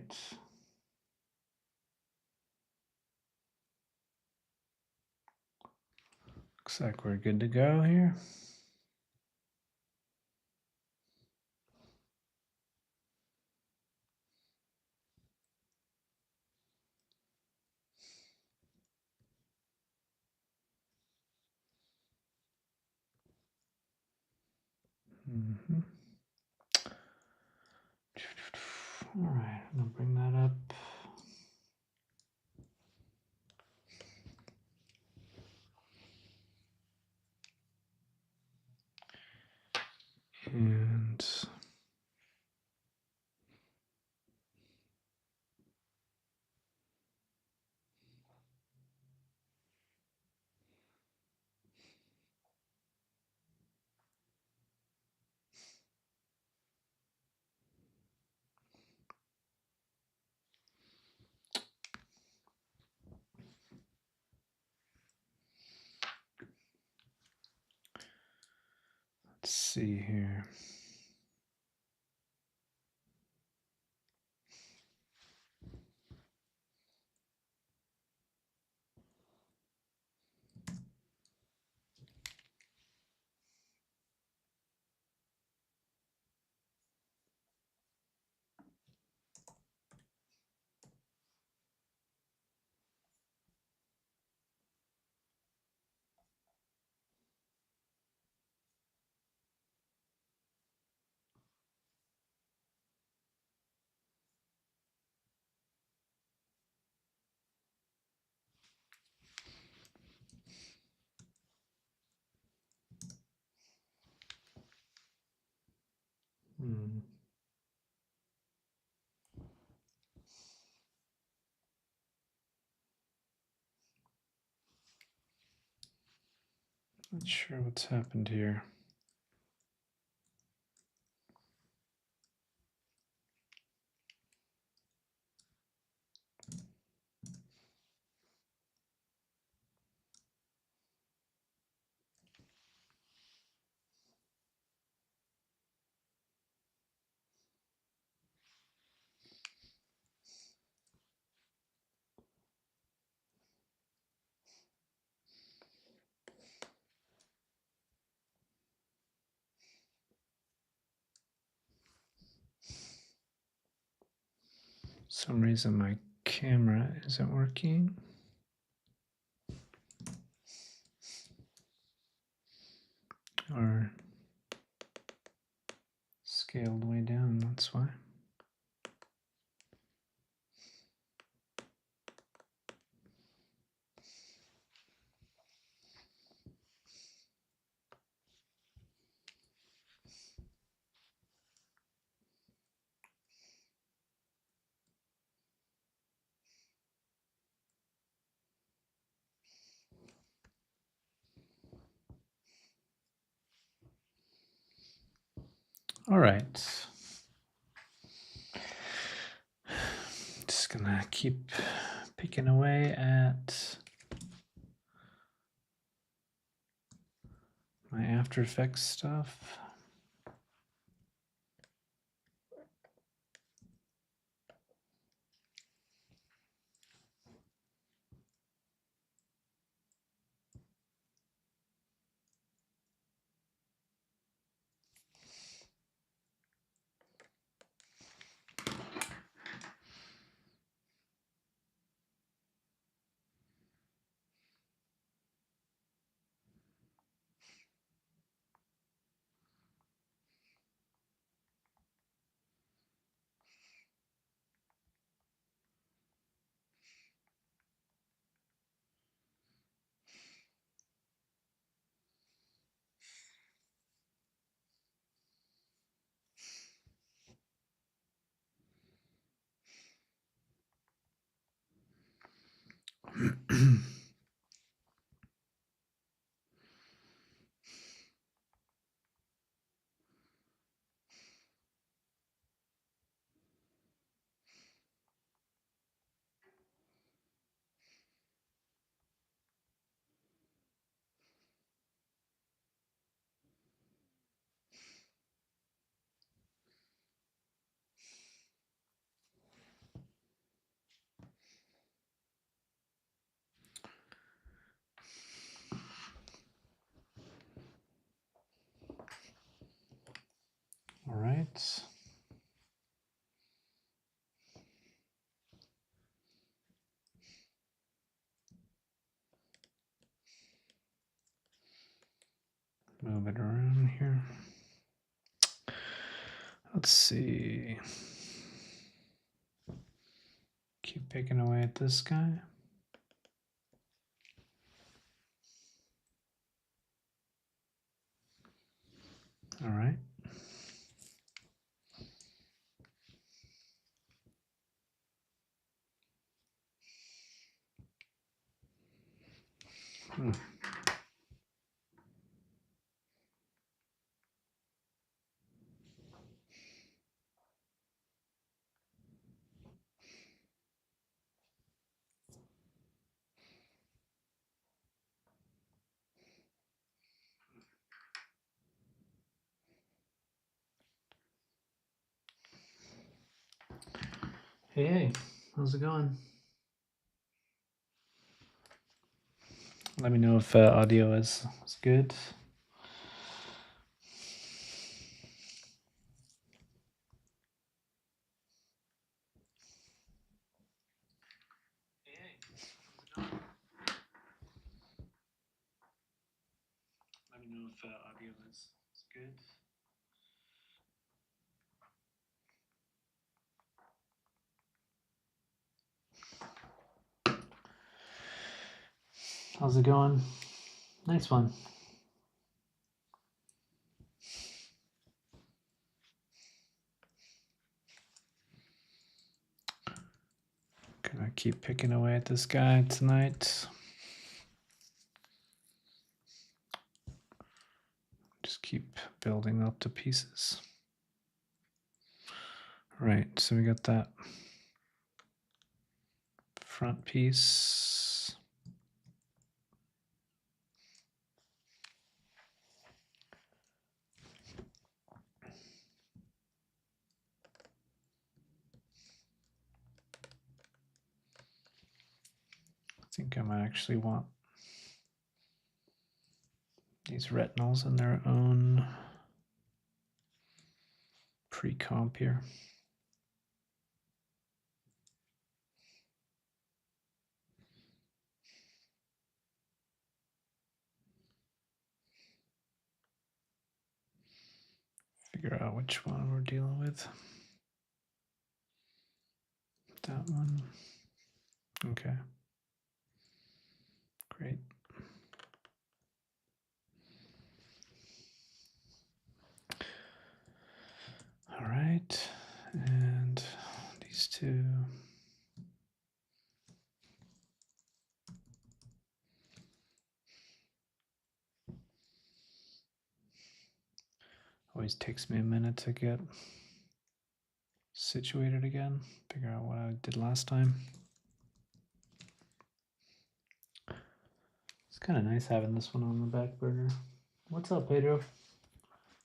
Looks like we're good to go here. Mm-hmm. All right, I'm gonna bring that up. And let's see here. Not sure what's happened here. For some reason my camera isn't working. Or scaled way down, that's why. All right. Just gonna keep picking away at my After Effects stuff. right. Move it around here. Let's see. Keep picking away at this guy. All right. Hey, how's it going? Let me know if audio is good. Let me know if audio is good. How's it going? Nice one. Gonna keep picking away at this guy tonight. Just keep building up the pieces. Right, so we got that front piece. I think I might actually want these retinals in their own pre-comp here. Figure out which one we're dealing with. That one. Okay. Great. All right. And these two. Always takes me a minute to get situated again, figure out what I did last time. It's kind of nice having this one on the back burner. What's up, Pedro?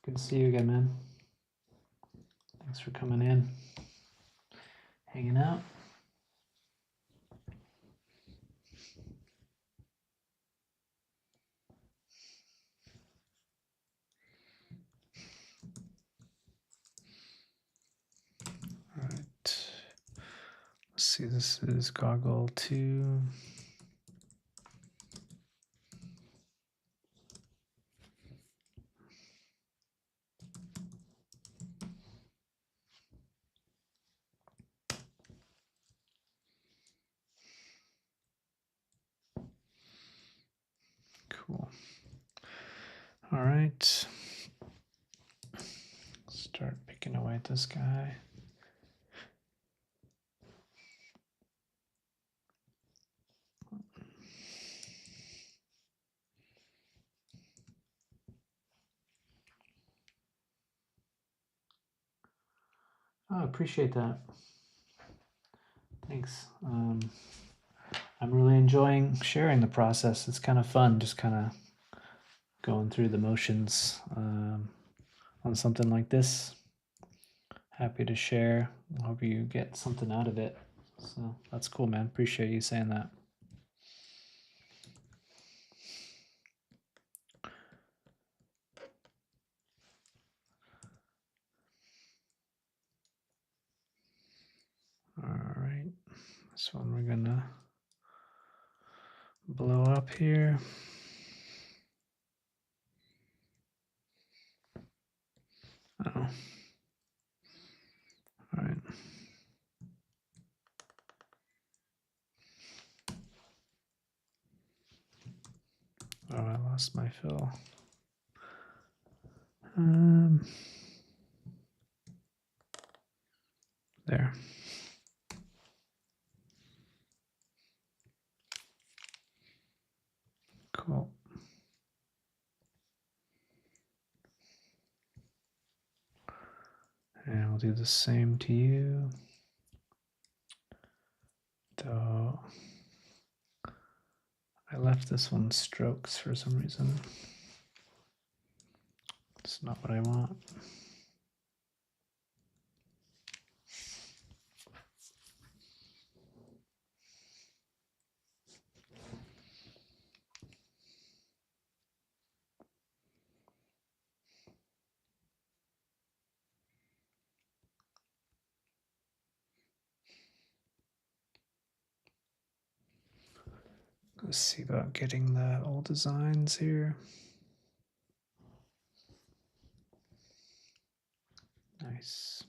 Good to see you again, man. Thanks for coming in, hanging out. All right. Let's see, this is goggle 2. Cool. All right. Start picking away at this guy. Oh, appreciate that. Thanks. I'm really enjoying sharing the process. It's kind of fun, just kind of going through the motions on something like this. Happy to share. Hope you get something out of it. So that's cool, man. Appreciate you saying that. This one we're gonna blow up here. Oh. All right. Oh, I lost my fill. There. Cool. And we'll do the same to you. So I left this one strokes for some reason. It's not what I want. Let's see about getting the old designs here. Nice.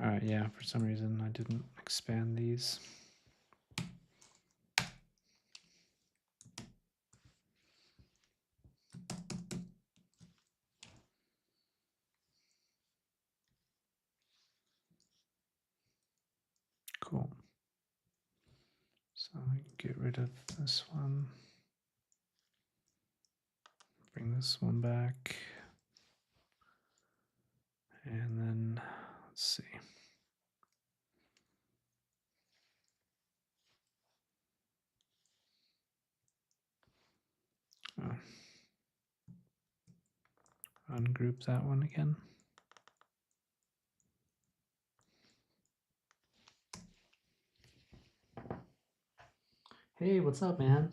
All right, yeah, for some reason I didn't expand these. Cool. So I get rid of this one. Bring this one back. And then, let's see. Oh. Ungroup that one again. Hey, what's up, man?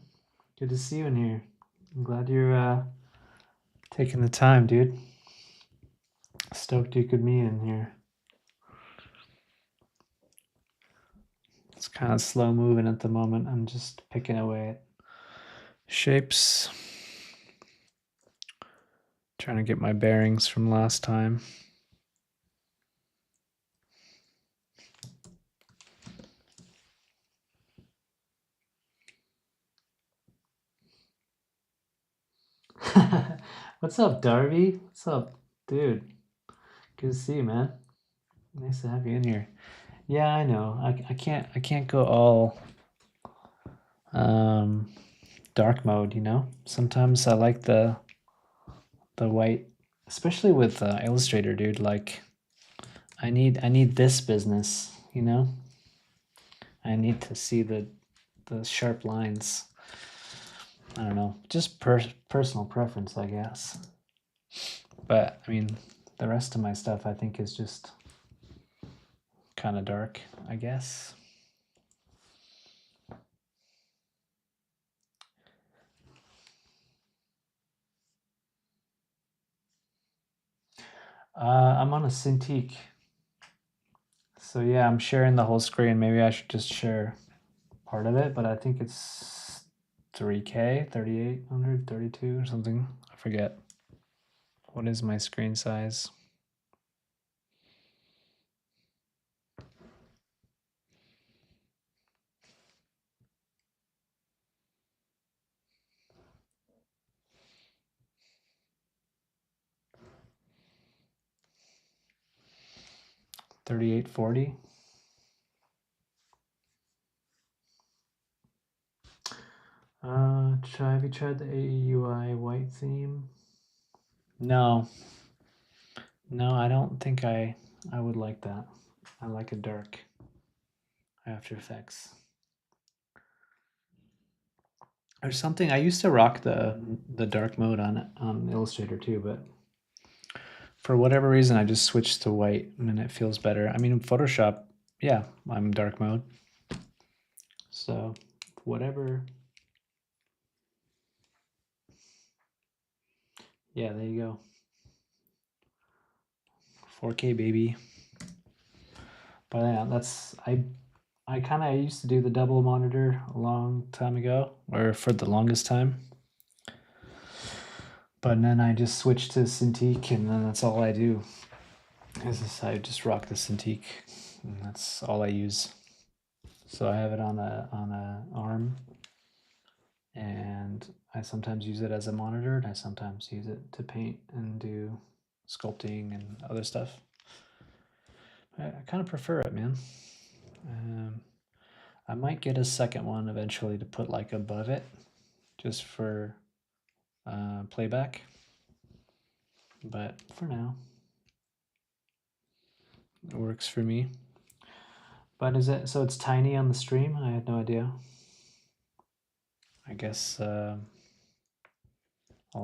Good to see you in here. I'm glad you're taking the time, dude. Stoked you could meet in here. It's kind of slow moving at the moment. I'm just picking away at shapes. Trying to get my bearings from last time. What's up, Darby? What's up, dude? Good to see you, man. Nice to have you in here. Yeah, I know. I can't go all dark mode, you know? Sometimes I like the white, especially with Illustrator, dude. Like I need this business, you know? I need to see the sharp lines. I don't know, just personal preference, I guess. But I mean, the rest of my stuff I think is just kind of dark, I guess. I'm on a Cintiq. So yeah, I'm sharing the whole screen. Maybe I should just share part of it, but I think it's 3K, 3800, 32 or something. I forget. What is my screen size? $38.40. Have you tried the AEUI white theme? No. No, I don't think I would like that. I like a dark After Effects. There's something I used to rock the dark mode on Illustrator too, but for whatever reason I just switched to white and it feels better. I mean, in Photoshop, yeah, I'm dark mode. So whatever. Yeah, there you go. 4K baby. But yeah, I kind of used to do the double monitor a long time ago, or for the longest time. But then I just switched to Cintiq, and then that's all I do. I just rock the Cintiq, and that's all I use. So I have it on a arm, and I sometimes use it as a monitor, and I sometimes use it to paint and do sculpting and other stuff. I kind of prefer it, man. I might get a second one eventually to put like above it, just for playback. But for now, it works for me. But is it so? It's tiny on the stream. I had no idea. I guess I'll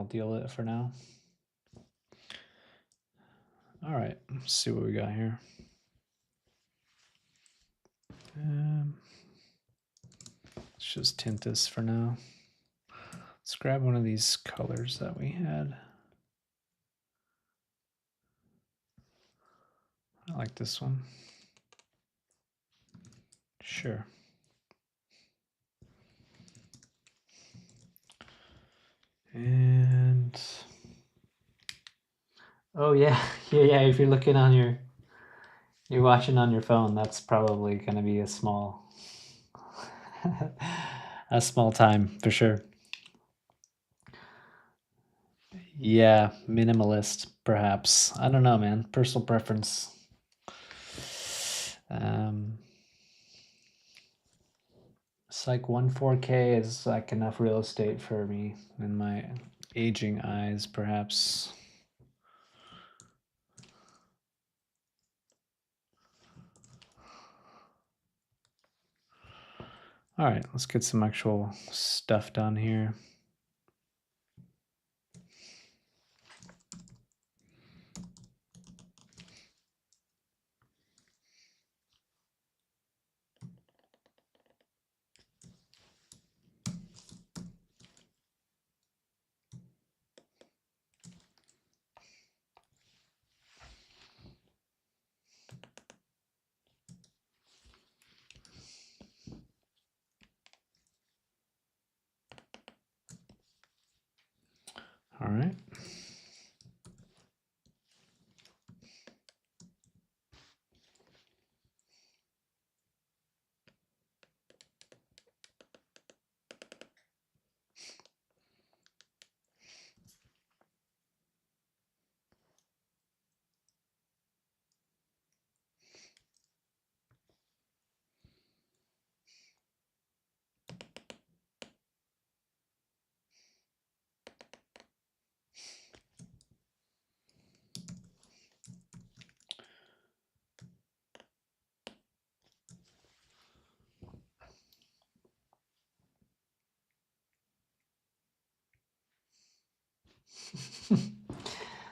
deal with it for now. All right, let's see what we got here. Let's just tint this for now. Let's grab one of these colors that we had. I like this one. Sure. And oh yeah, yeah. If you're looking on you're watching on your phone, that's probably going to be a small a small time for sure. Yeah, minimalist perhaps. I don't know, man. Personal preference. It's like 1.4K is like enough real estate for me and my aging eyes, perhaps. All right, let's get some actual stuff done here. All right.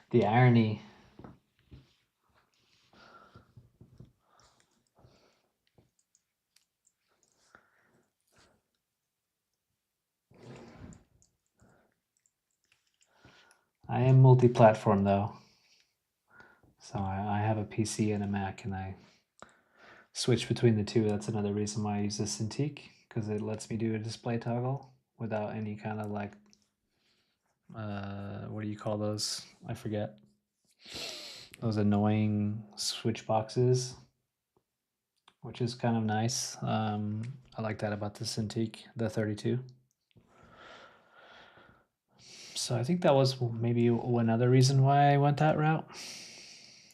The irony. I am multi-platform though. So I have a PC and a Mac, and I switch between the two. That's another reason why I use the Cintiq, because it lets me do a display toggle without any kind of like, what do you call those? I forget. Those annoying switch boxes, which is kind of nice. I like that about the Cintiq, the 32. So I think that was maybe one other reason why I went that route,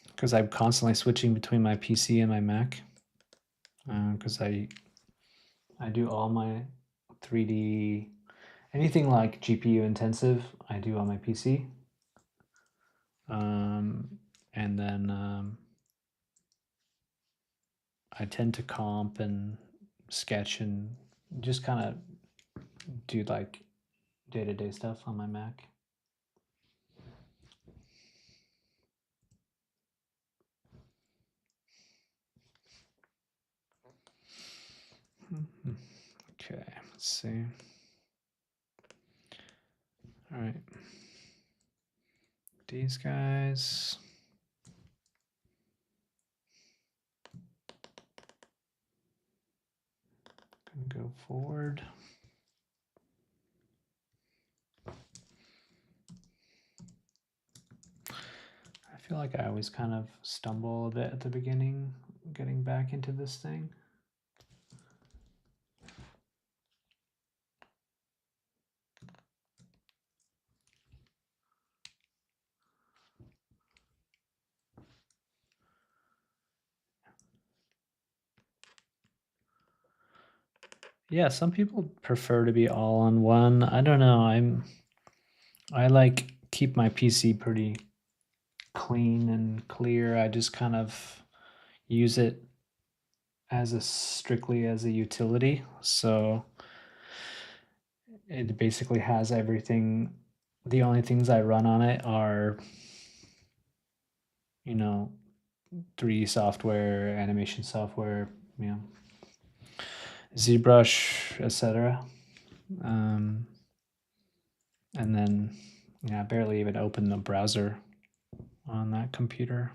because I'm constantly switching between my PC and my Mac, because I do all my 3D, anything like GPU intensive, I do on my PC. And then I tend to comp and sketch and just kind of do like day-to-day stuff on my Mac. Okay, let's see. All right. These guys. go forward. I feel like I always kind of stumble a bit at the beginning, getting back into this thing. Yeah, some people prefer to be all on one. I don't know. I like keep my PC pretty clean and clear. I just kind of use it as strictly as a utility. So it basically has everything. The only things I run on it are, 3D software, animation software, ZBrush, etc. And then, I barely even open the browser on that computer.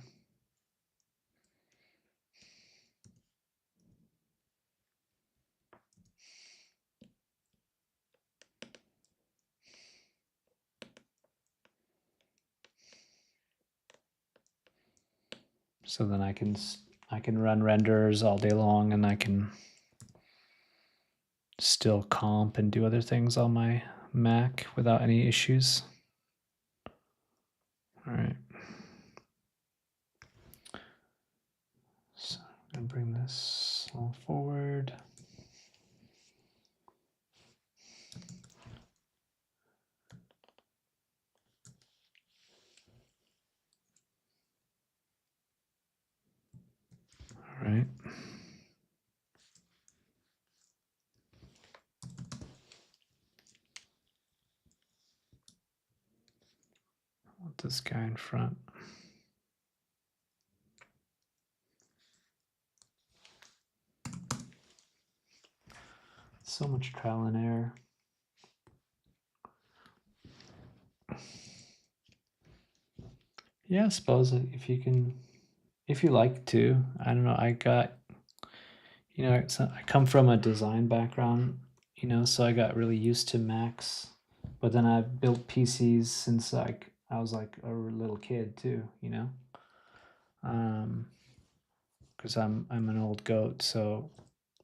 So then I can run renders all day long, and I can still comp and do other things on my Mac without any issues. All right. So I'm going to bring this a little forward. All right. Want this guy in front. So much trial and error. Yeah, I suppose if you like to. I don't know. I come from a design background, so I got really used to Macs. But then I've built PCs since I was like a little kid too, because I'm an old goat, so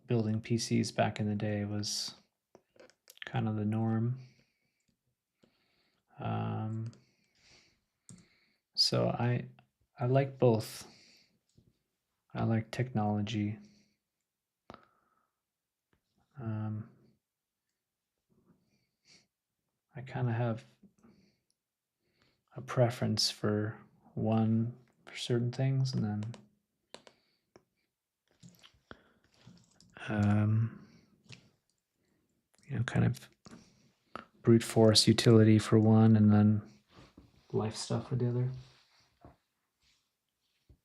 building PCs back in the day was kind of the norm. So I like both. I like technology. I kind of have a preference for one for certain things, and then kind of brute force utility for one, and then life stuff for the other.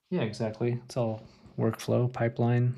Yeah, exactly. It's all workflow, pipeline.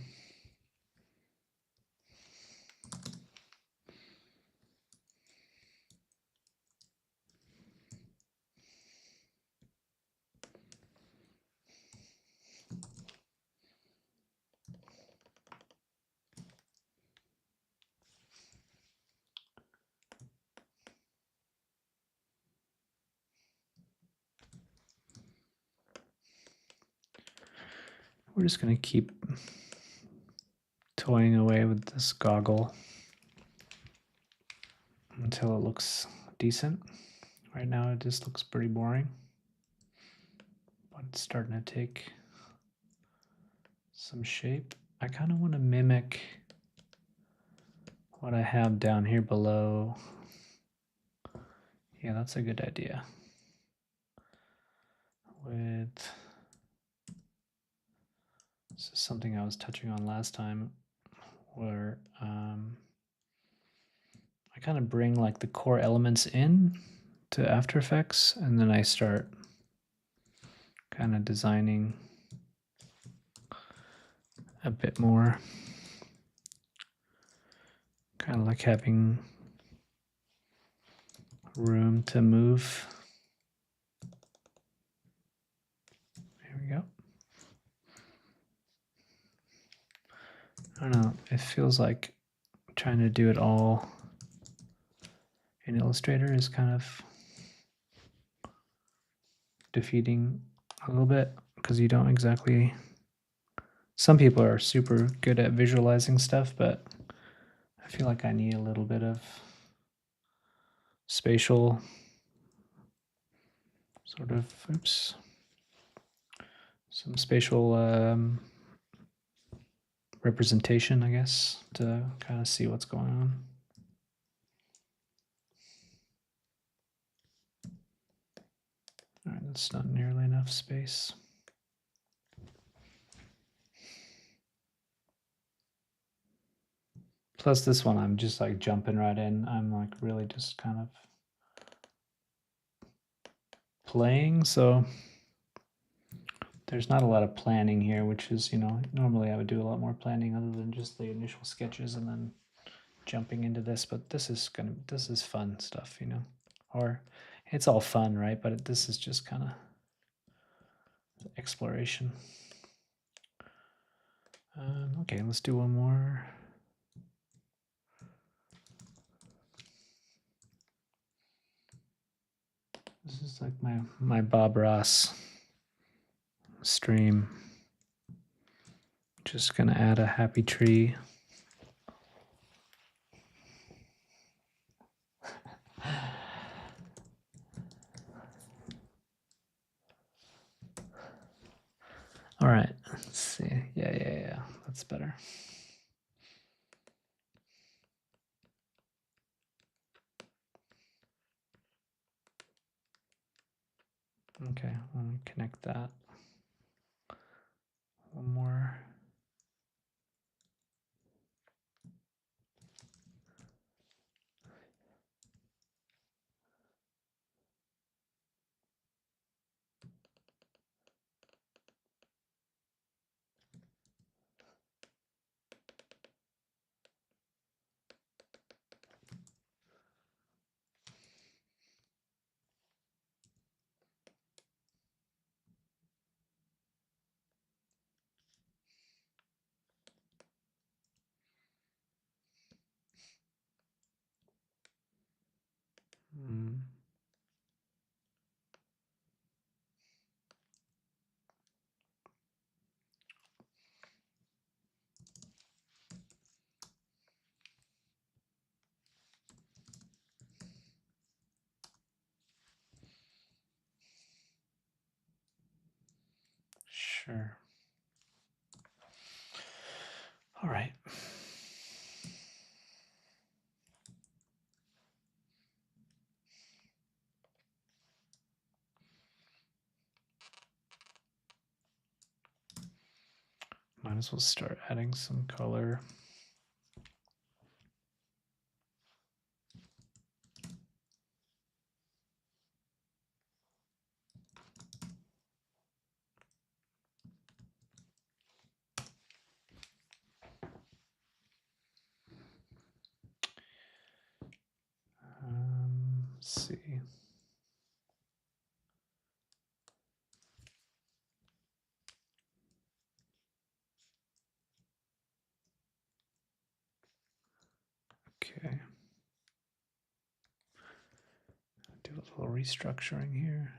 We're just going to keep toying away with this goggle until it looks decent. Right now it just looks pretty boring, but it's starting to take some shape. I kind of want to mimic what I have down here below. Yeah, that's a good idea. This is something I was touching on last time, where I kind of bring like the core elements in to After Effects, and then I start kind of designing a bit more. Kind of like having room to move. There we go. I don't know, it feels like trying to do it all in Illustrator is kind of defeating a little bit because you don't exactly. Some people are super good at visualizing stuff, but I feel like I need a little bit of spatial sort of, some spatial representation, I guess, to kind of see what's going on. All right, that's not nearly enough space. Plus this one, I'm just like jumping right in. I'm like really just kind of playing, so there's not a lot of planning here, which is, normally I would do a lot more planning other than just the initial sketches and then jumping into this, but this is fun stuff, or it's all fun, right? But this is just kind of exploration. Okay, let's do one more. This is like my Bob Ross stream. Just gonna add a happy tree. All right, let's see. Yeah, that's better. Okay, let me connect that. One more. Sure. All right. Might as well start adding some color. Let's see. Okay. Do a little restructuring here.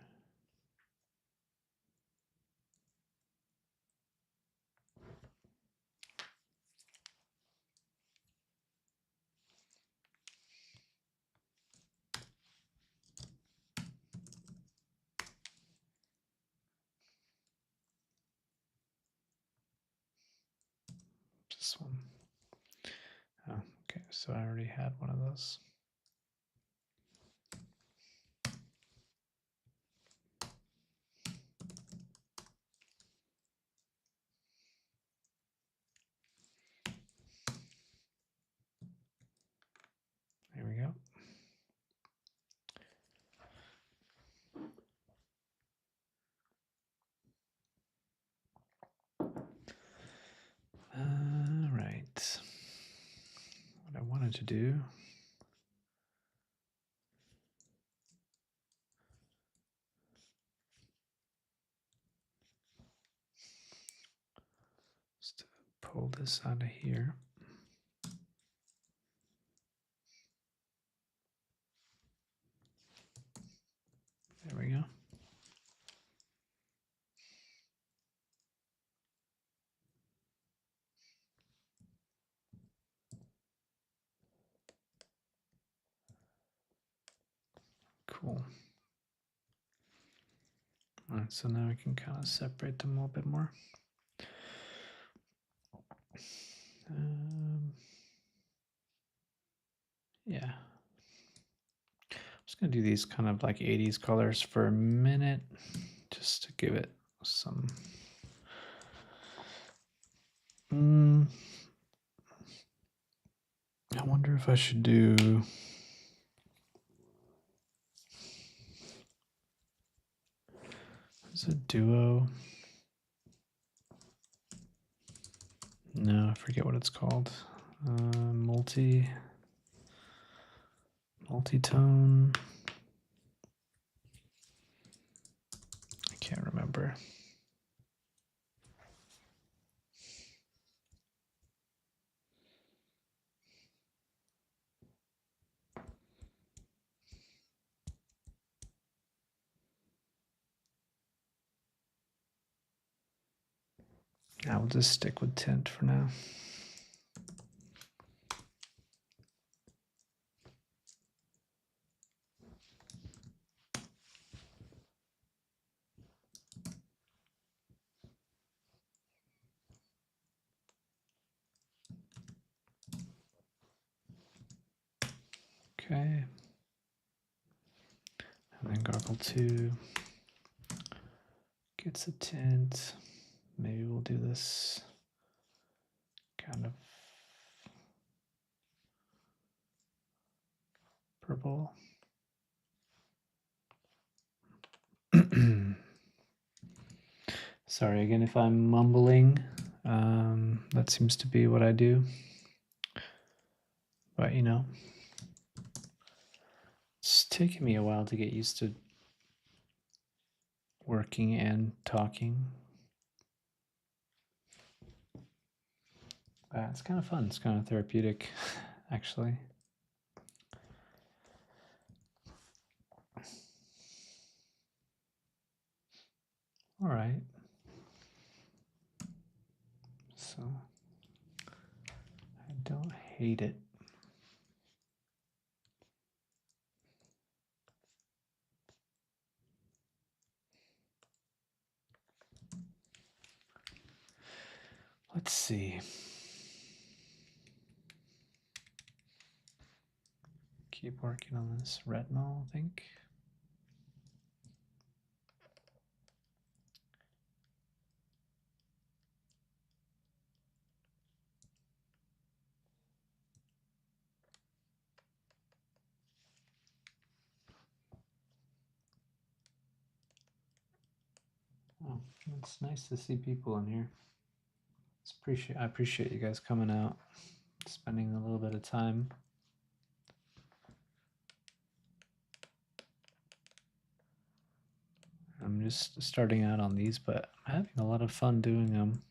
This one. Oh, okay, so I already had one of those. There we go. All right. What I wanted to do. Just pull this out of here. Cool. All right, so now we can kind of separate them a little bit more. Yeah. I'm just gonna do these kind of like 80s colors for a minute, just to give it some. I wonder if I should do. Is it duo? No, I forget what it's called. Multi-tone. I can't remember. I will just stick with tint for now. Okay. And then Gargle 2 gets a tint. Maybe we'll do this kind of purple. Sorry again if I'm mumbling. That seems to be what I do. But you know, it's taken me a while to get used to working and talking. It's kind of fun. It's kind of therapeutic, actually. All right. So I don't hate it. Let's see. Keep working on this retinol, I think. Oh, it's nice to see people in here. I appreciate you guys coming out, spending a little bit of time. I'm just starting out on these, but I'm having a lot of fun doing them.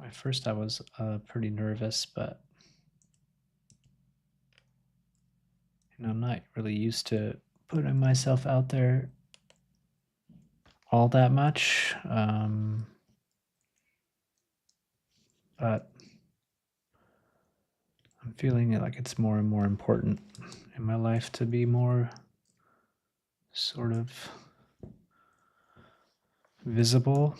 At first I was pretty nervous, but you know, I'm not really used to putting myself out there all that much. But I'm feeling it like it's more and more important in my life to be more sort of visible.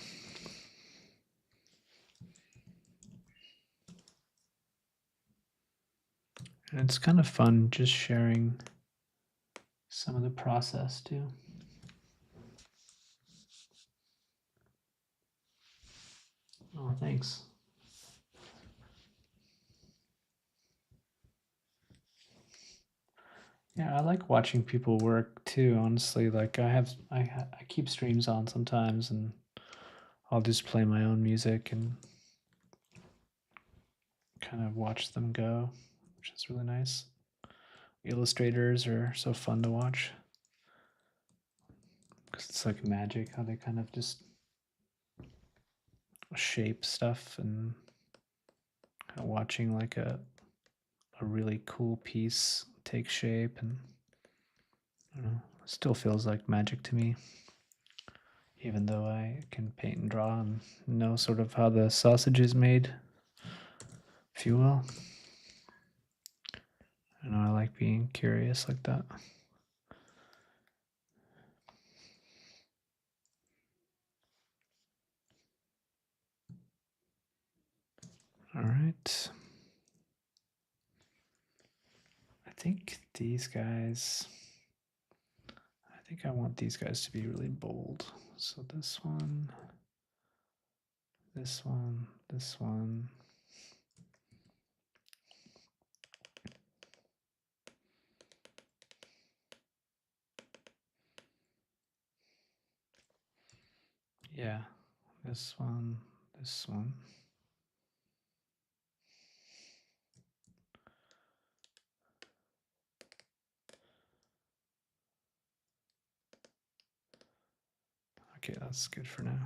And it's kind of fun just sharing some of the process too. Oh, thanks. Yeah, I like watching people work too, honestly. Like I keep streams on sometimes and I'll just play my own music and kind of watch them go, which is really nice. Illustrators are so fun to watch because it's like magic how they kind of just shape stuff, and kind of watching like a really cool piece take shape, and I don't know, it still feels like magic to me, even though I can paint and draw and know sort of how the sausage is made, if you will. I know I like being curious like that. right. I think these guys, I think I want these guys to be really bold. So this one, this one, this one. Yeah, this one, this one. Okay, that's good for now.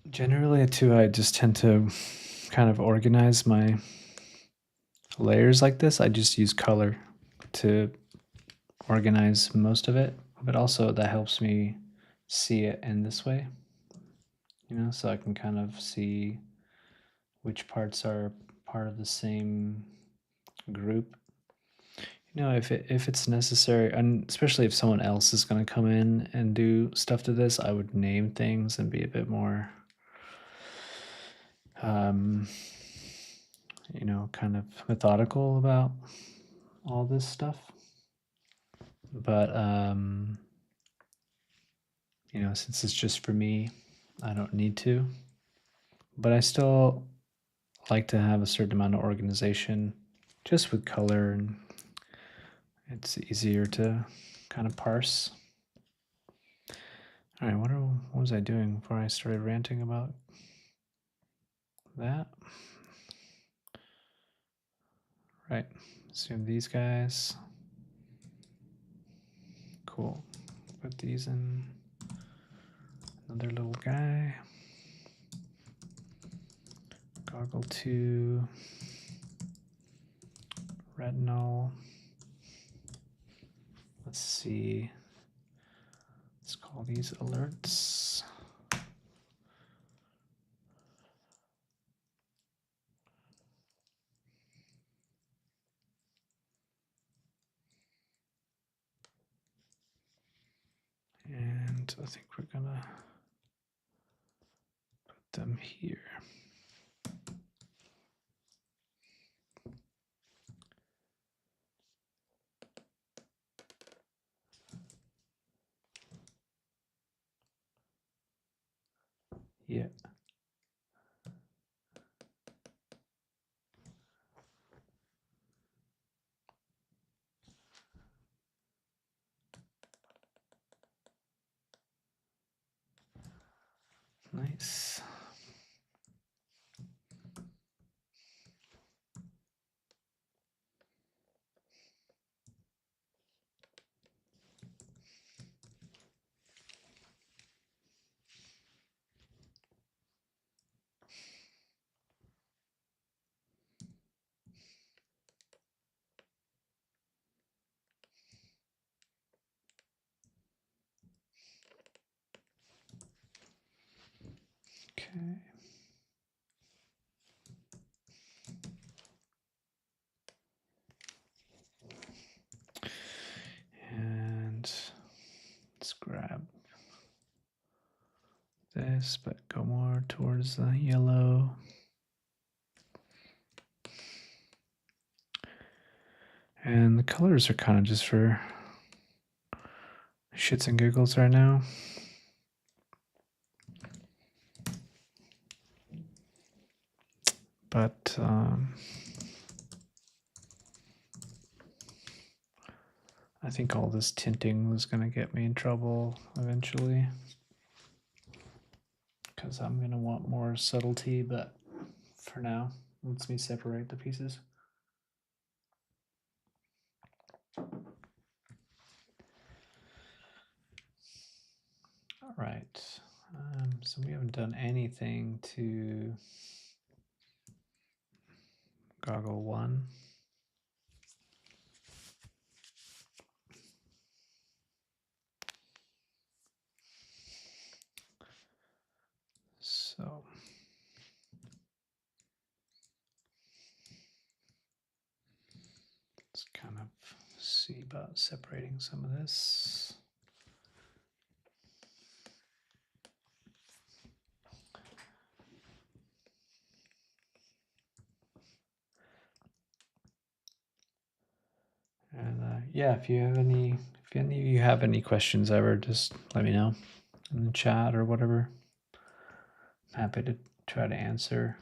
Generally, too, I just tend to kind of organize my layers like this. I just use color to organize most of it, but also that helps me see it in this way, you know, so I can kind of see which parts are part of the same group. You know, if it's necessary, and especially if someone else is going to come in and do stuff to this, I would name things and be a bit more you know, kind of methodical about all this stuff. But you know, since it's just for me, I don't need to. But I still like to have a certain amount of organization just with color, and it's easier to kind of parse. All right, what was I doing before I started ranting about that? Right, zoom these guys. Cool. Put these in. Another little guy. Goggle 2. Retinal. Let's see. Let's call these alerts. And I think we're gonna put them here. Yeah. Nice. Okay. And let's grab this, but go more towards the yellow. And the colors are kind of just for shits and giggles right now. But I think all this tinting was going to get me in trouble eventually, because I'm going to want more subtlety, but for now, lets me separate the pieces. All right, so we haven't done anything to Goggle 1. So let's kind of see about separating some of this. And yeah, if any of you have any questions ever, just let me know in the chat or whatever. I'm happy to try to answer.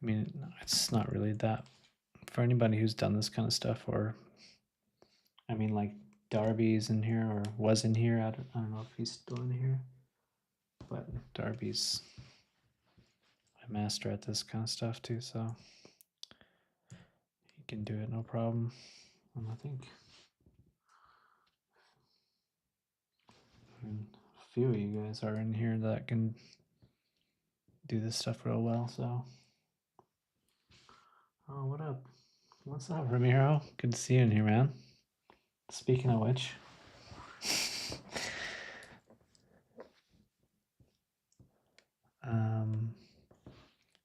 I mean, it's not really that for anybody who's done this kind of stuff, or I mean, like Darby's in here or was in here. I don't know if he's still in here, but Darby's a master at this kind of stuff too, so he can do it no problem. And I think a few of you guys are in here that can do this stuff real well. So, oh, what up? What's up, Ramiro? Good to see you in here, man. Speaking of which,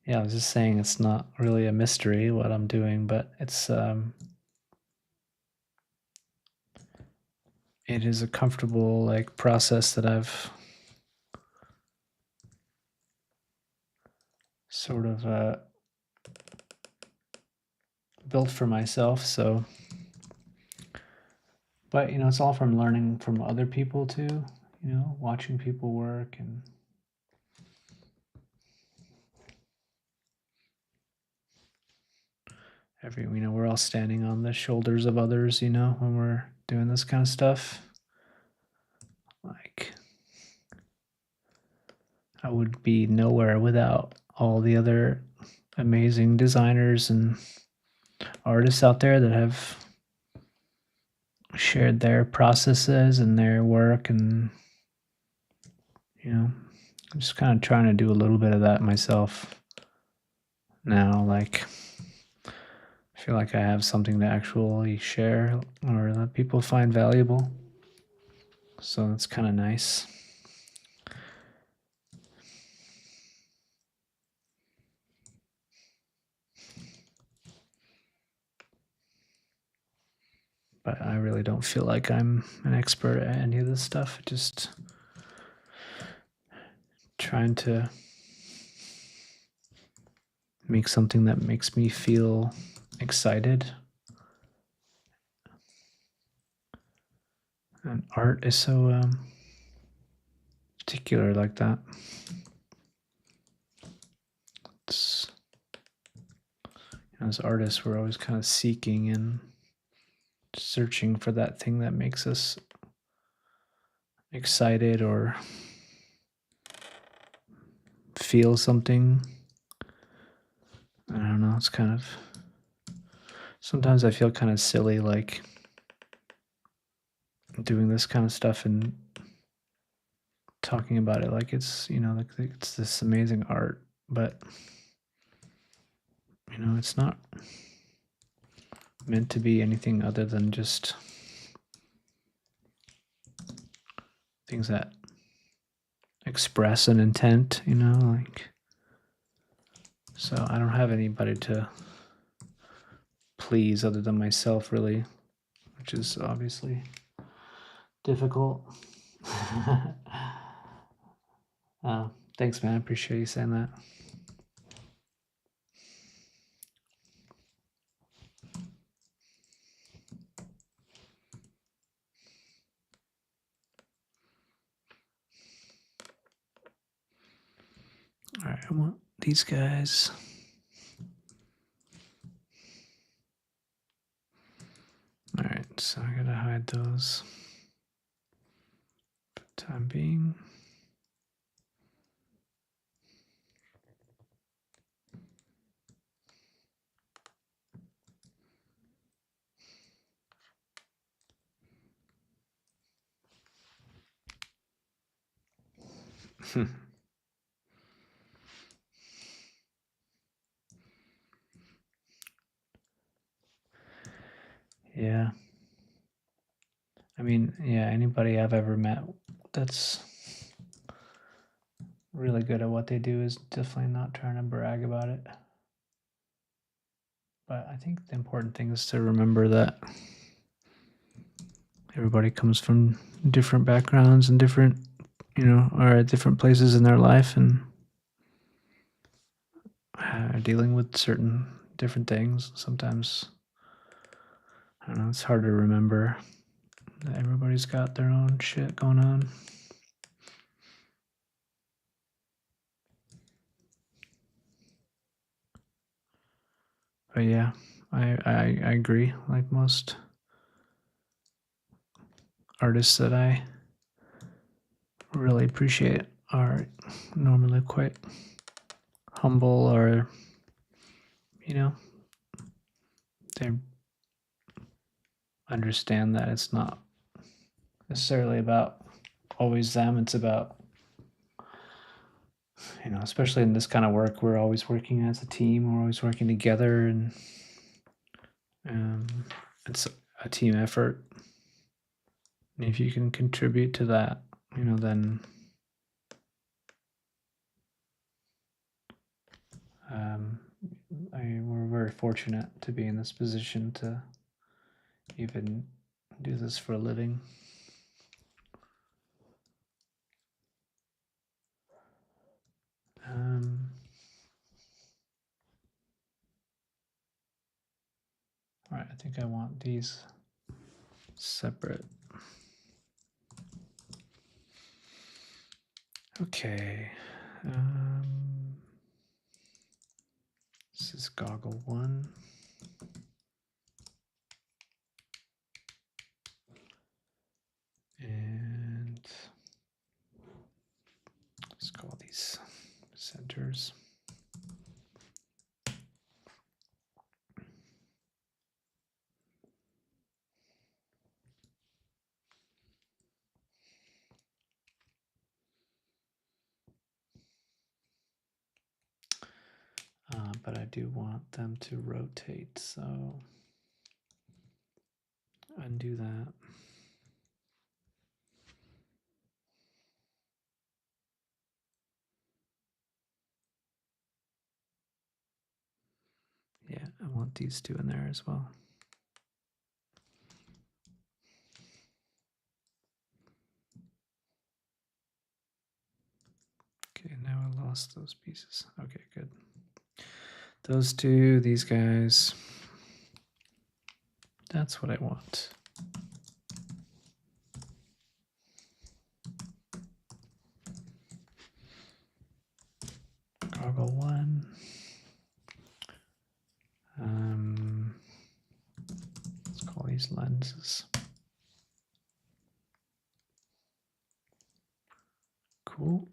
yeah, I was just saying it's not really a mystery what I'm doing, but it's it is a comfortable like process that I've sort of built for myself. So, but you know, it's all from learning from other people too. You know, watching people work and you know, we're all standing on the shoulders of others. You know, when we're doing this kind of stuff, like I would be nowhere without all the other amazing designers and artists out there that have shared their processes and their work. And you know, I'm just kind of trying to do a little bit of that myself now. Like I feel like I have something to actually share or that people find valuable, so that's kind of nice. But I really don't feel like I'm an expert at any of this stuff. Just trying to make something that makes me feel excited. And art is so particular like that. It's, you know, as artists, we're always kind of seeking and searching for that thing that makes us excited or feel something. I don't know. It's kind of, sometimes I feel kind of silly like doing this kind of stuff and talking about it like it's, you know, like it's this amazing art, but you know, it's not meant to be anything other than just things that express an intent, you know, like, so I don't have anybody to please other than myself, really, which is obviously difficult. Thanks, man. I appreciate you saying that. All right, I want these guys. All right, so I gotta hide those for the time being. Yeah. I mean, yeah, anybody I've ever met that's really good at what they do is definitely not trying to brag about it. But I think the important thing is to remember that everybody comes from different backgrounds and different, are at different places in their life and are dealing with certain different things. Sometimes, I don't know, it's hard to remember that everybody's got their own shit going on. But yeah, I agree. Like most artists that I really appreciate are normally quite humble, or they understand that it's not necessarily about always them. It's about, especially in this kind of work, we're always working as a team. We're always working together, and it's a team effort. And if you can contribute to that, then we're very fortunate to be in this position to even do this for a living. All right, I think I want these separate. Okay. This is goggle 1. And let's call these centers. But I do want them to rotate, so undo that. Yeah, I want these two in there as well. Okay, now I lost those pieces. Okay, good. Those two, these guys. That's what I want. Goggle 1. Let's call these lenses. Cool.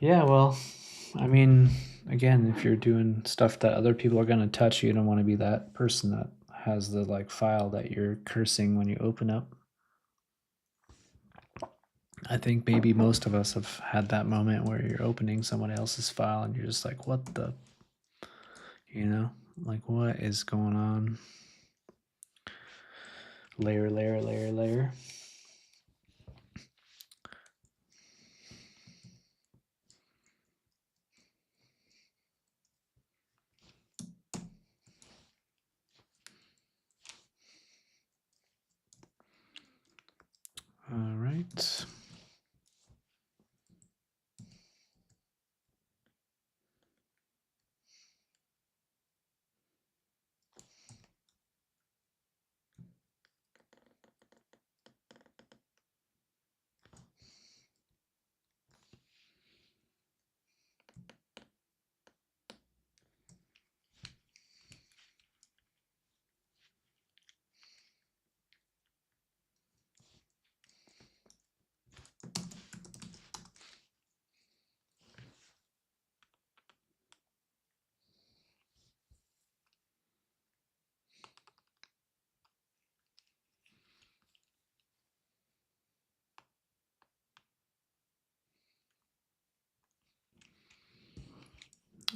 Yeah, well, I mean, again, if you're doing stuff that other people are going to touch, you don't want to be that person that has the file that you're cursing when you open up. I think maybe most of us have had that moment where you're opening someone else's file and you're just like, what the, what is going on? Layer, layer, layer, layer. All right.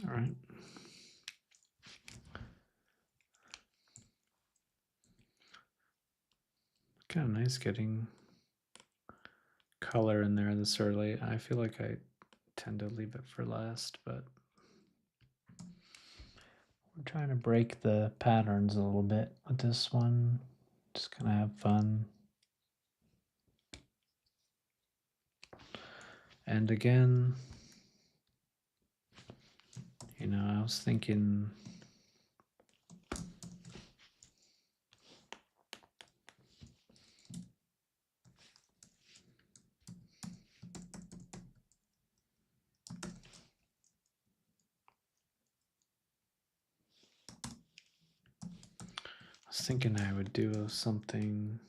All right. kind of nice getting color in there this early. I feel like I tend to leave it for last, but we're trying to break the patterns a little bit with this one. Just kind of have fun. And again, you know, I was thinking I would do something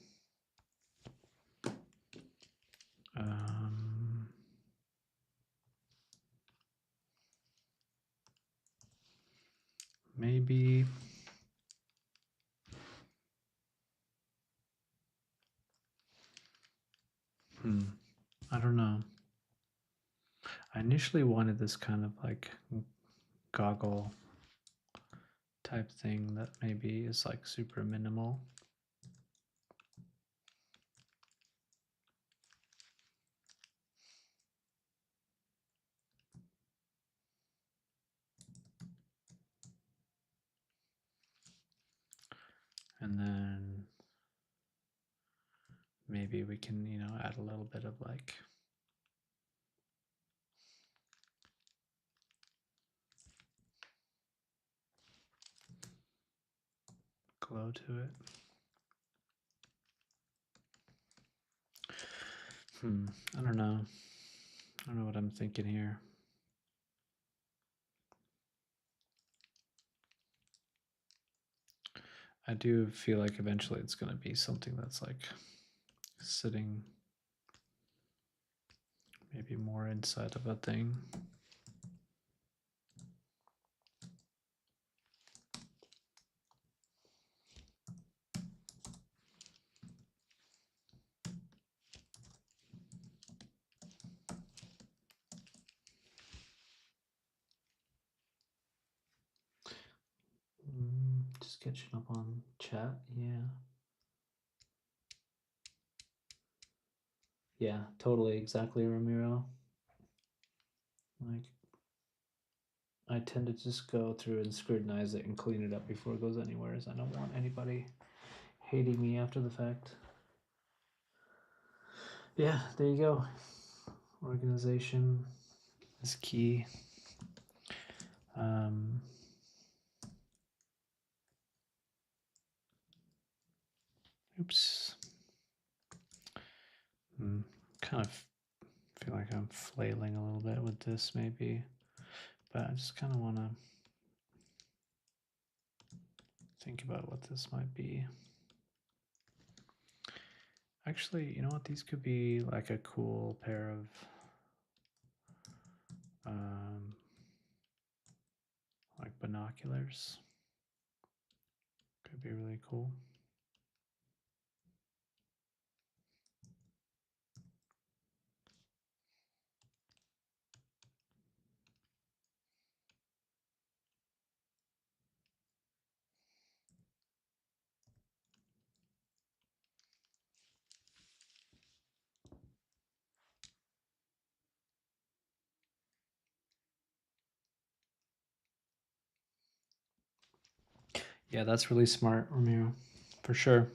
maybe I don't know. I initially wanted this kind of like goggle type thing that maybe is like super minimal. And then maybe we can, you know, add a little bit of like glow to it. I don't know. I don't know what I'm thinking here. I do feel like eventually it's going to be something that's like sitting maybe more inside of a thing. Just catching up on chat, yeah. Yeah, totally, exactly, Ramiro. Like, I tend to just go through and scrutinize it and clean it up before it goes anywhere, as I don't want anybody hating me after the fact. Yeah, there you go. Organization is key. Oops. Kind of feel like I'm flailing a little bit with this maybe, but I just kind of want to think about what this might be. Actually, you know what? These could be like a cool pair of like binoculars. Could be really cool. Yeah, that's really smart, Ramiro, for sure.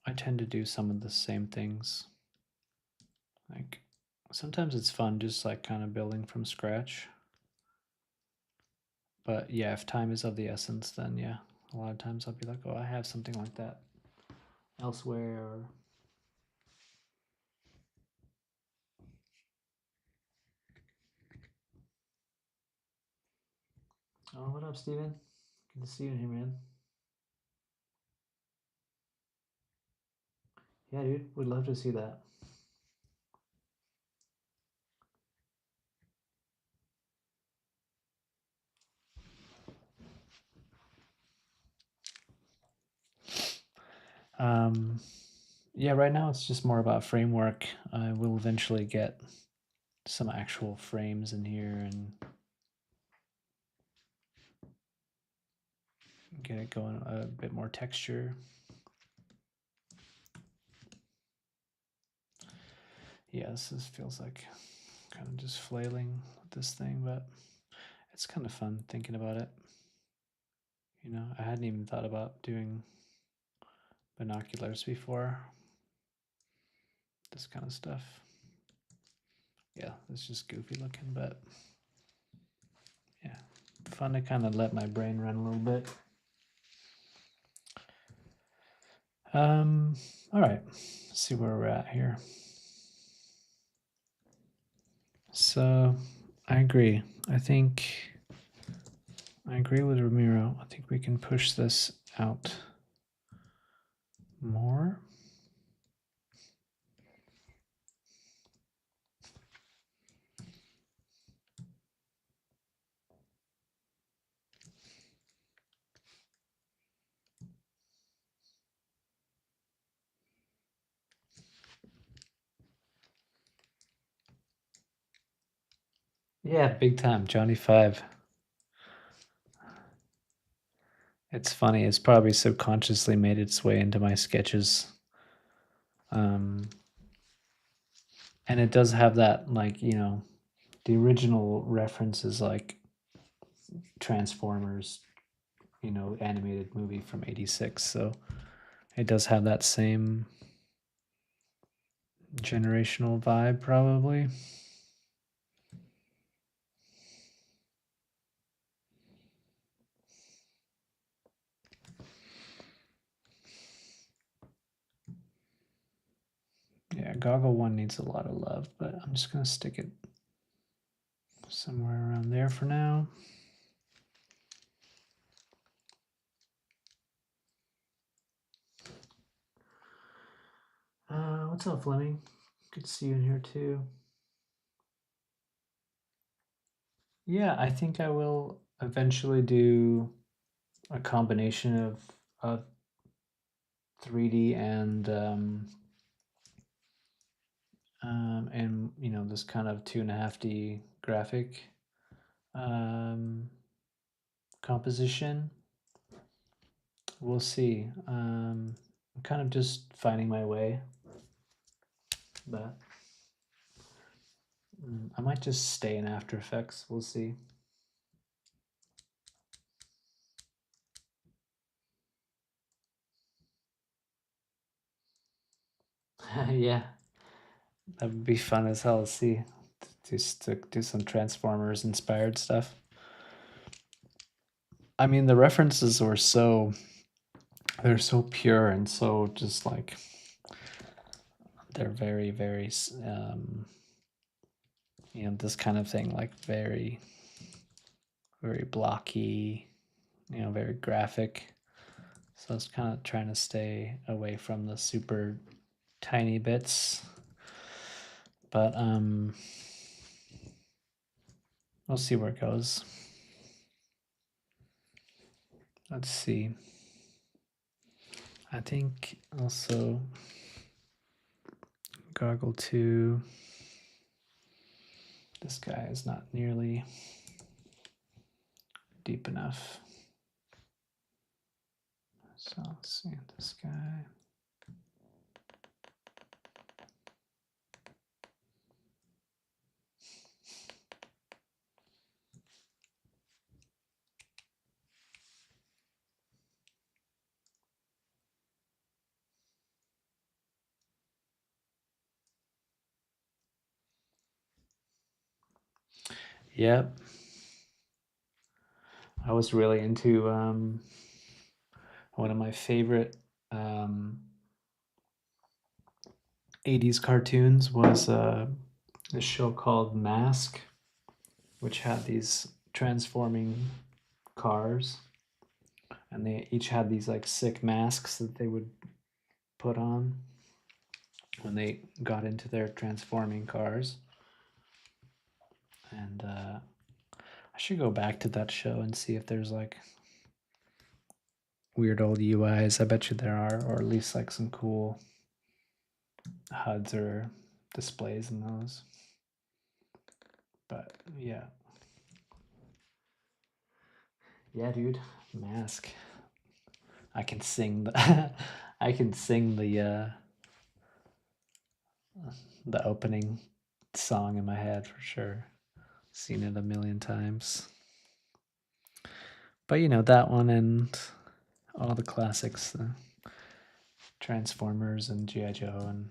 I tend to do some of the same things. Like sometimes it's fun just like kind of building from scratch. But yeah, if time is of the essence, then yeah, a lot of times I'll be like, oh, I have something like that elsewhere. Or oh, what up, Steven? Good to see you in here, man. Yeah, dude, would love to see that. Yeah, right now it's just more about framework. I will eventually get some actual frames in here and get it going a bit more texture. Yeah, this feels like kind of just flailing with this thing, but it's kind of fun thinking about it. You know, I hadn't even thought about doing binoculars before. This kind of stuff. Yeah, it's just goofy looking, but yeah, fun to kind of let my brain run a little bit. All right, let's see where we're at here. So I agree. I agree with Ramiro. I think we can push this out more. Yeah, big time, Johnny Five. It's funny. It's probably subconsciously made its way into my sketches. And it does have that, like, you know, the original reference is like Transformers, you know, animated movie from '86. So it does have that same generational vibe, probably. Yeah, Goggle 1 needs a lot of love, but I'm just going to stick it somewhere around there for now. What's up, Fleming? Good to see you in here too. Yeah, I think I will eventually do a combination of 3D and you know, this kind of 2.5D graphic composition. We'll see. I'm kind of just finding my way, but I might just stay in After Effects. We'll see. Yeah, that would be fun as hell to see. Just to do some Transformers inspired stuff. I mean, the references were they're so pure and so just like, they're very, very, you know, this kind of thing, like very, very blocky, you know, very graphic. So I was kind of trying to stay away from the super tiny bits, but we'll see where it goes. Let's see. I think also Goggle 2. This guy is not nearly deep enough. So let's see this guy. Yep. I was really into one of my favorite 80s cartoons was this show called Mask, which had these transforming cars, and they each had these like sick masks that they would put on when they got into their transforming cars. And I should go back to that show and see if there's like weird old UIs. I bet you there are, or at least like some cool HUDs or displays in those. But yeah. Yeah, dude. Mask. I can sing the I can sing the opening song in my head for sure. Seen it a million times. But you know, that one and all the classics, Transformers and G.I. Joe, and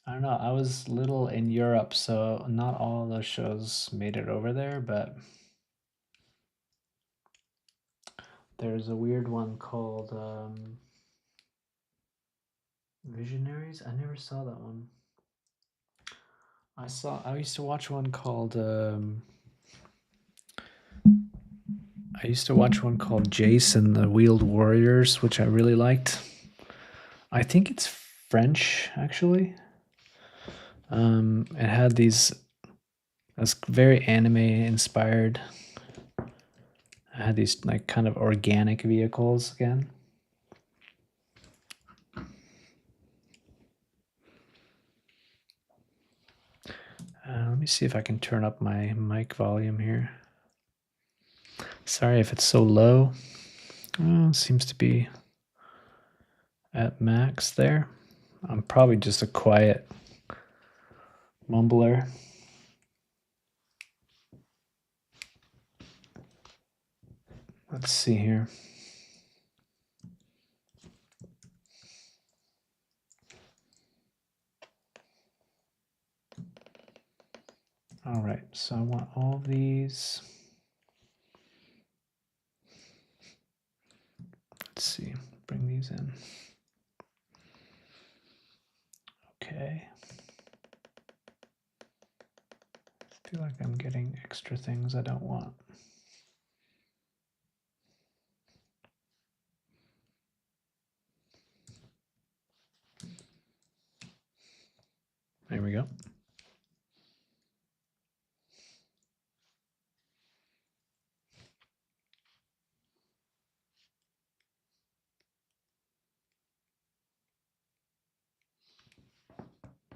I don't know, I was little in Europe, so not all those shows made it over there, but there's a weird one called Visionaries. I never saw that one. I used to watch one called Jason the Wheeled Warriors, which I really liked. I think it's French actually. It had these, it's very anime inspired. It had these like kind of organic vehicles again. Let me see if I can turn up my mic volume here. Sorry if it's so low. Oh, it seems to be at max there. I'm probably just a quiet mumbler. Let's see here. All right, so I want all these. Let's see, bring these in. Okay. I feel like I'm getting extra things I don't want. There we go.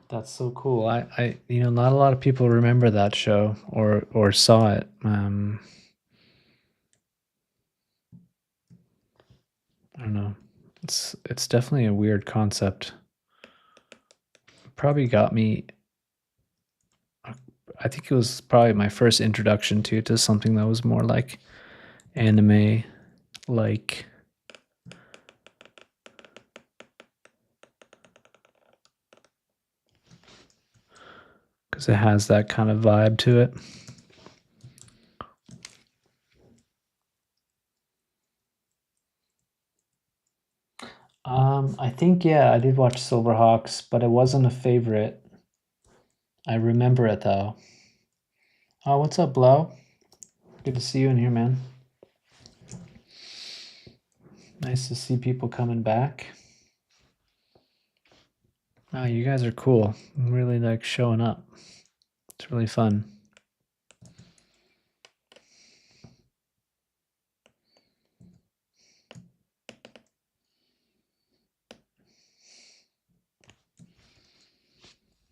That's so cool. You know, not a lot of people remember that show or saw it. I don't know. It's definitely a weird concept. Probably got me. I think it was probably my first introduction to something that was more like anime, like. Because it has that kind of vibe to it. I think, yeah, I did watch Silverhawks, but it wasn't a favorite. I remember it though. Oh, what's up, Blow? Good to see you in here, man. Nice to see people coming back. Oh, you guys are cool. I'm really like showing up. It's really fun.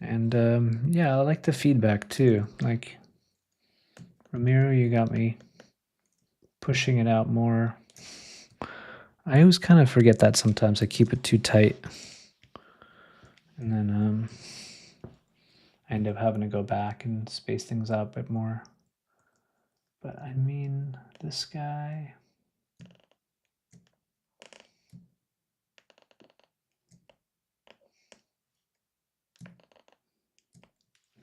And yeah, I like the feedback too. Like, Ramiro, you got me pushing it out more. I always kind of forget that sometimes. I keep it too tight. And then I end up having to go back and space things out a bit more. But I mean, this guy.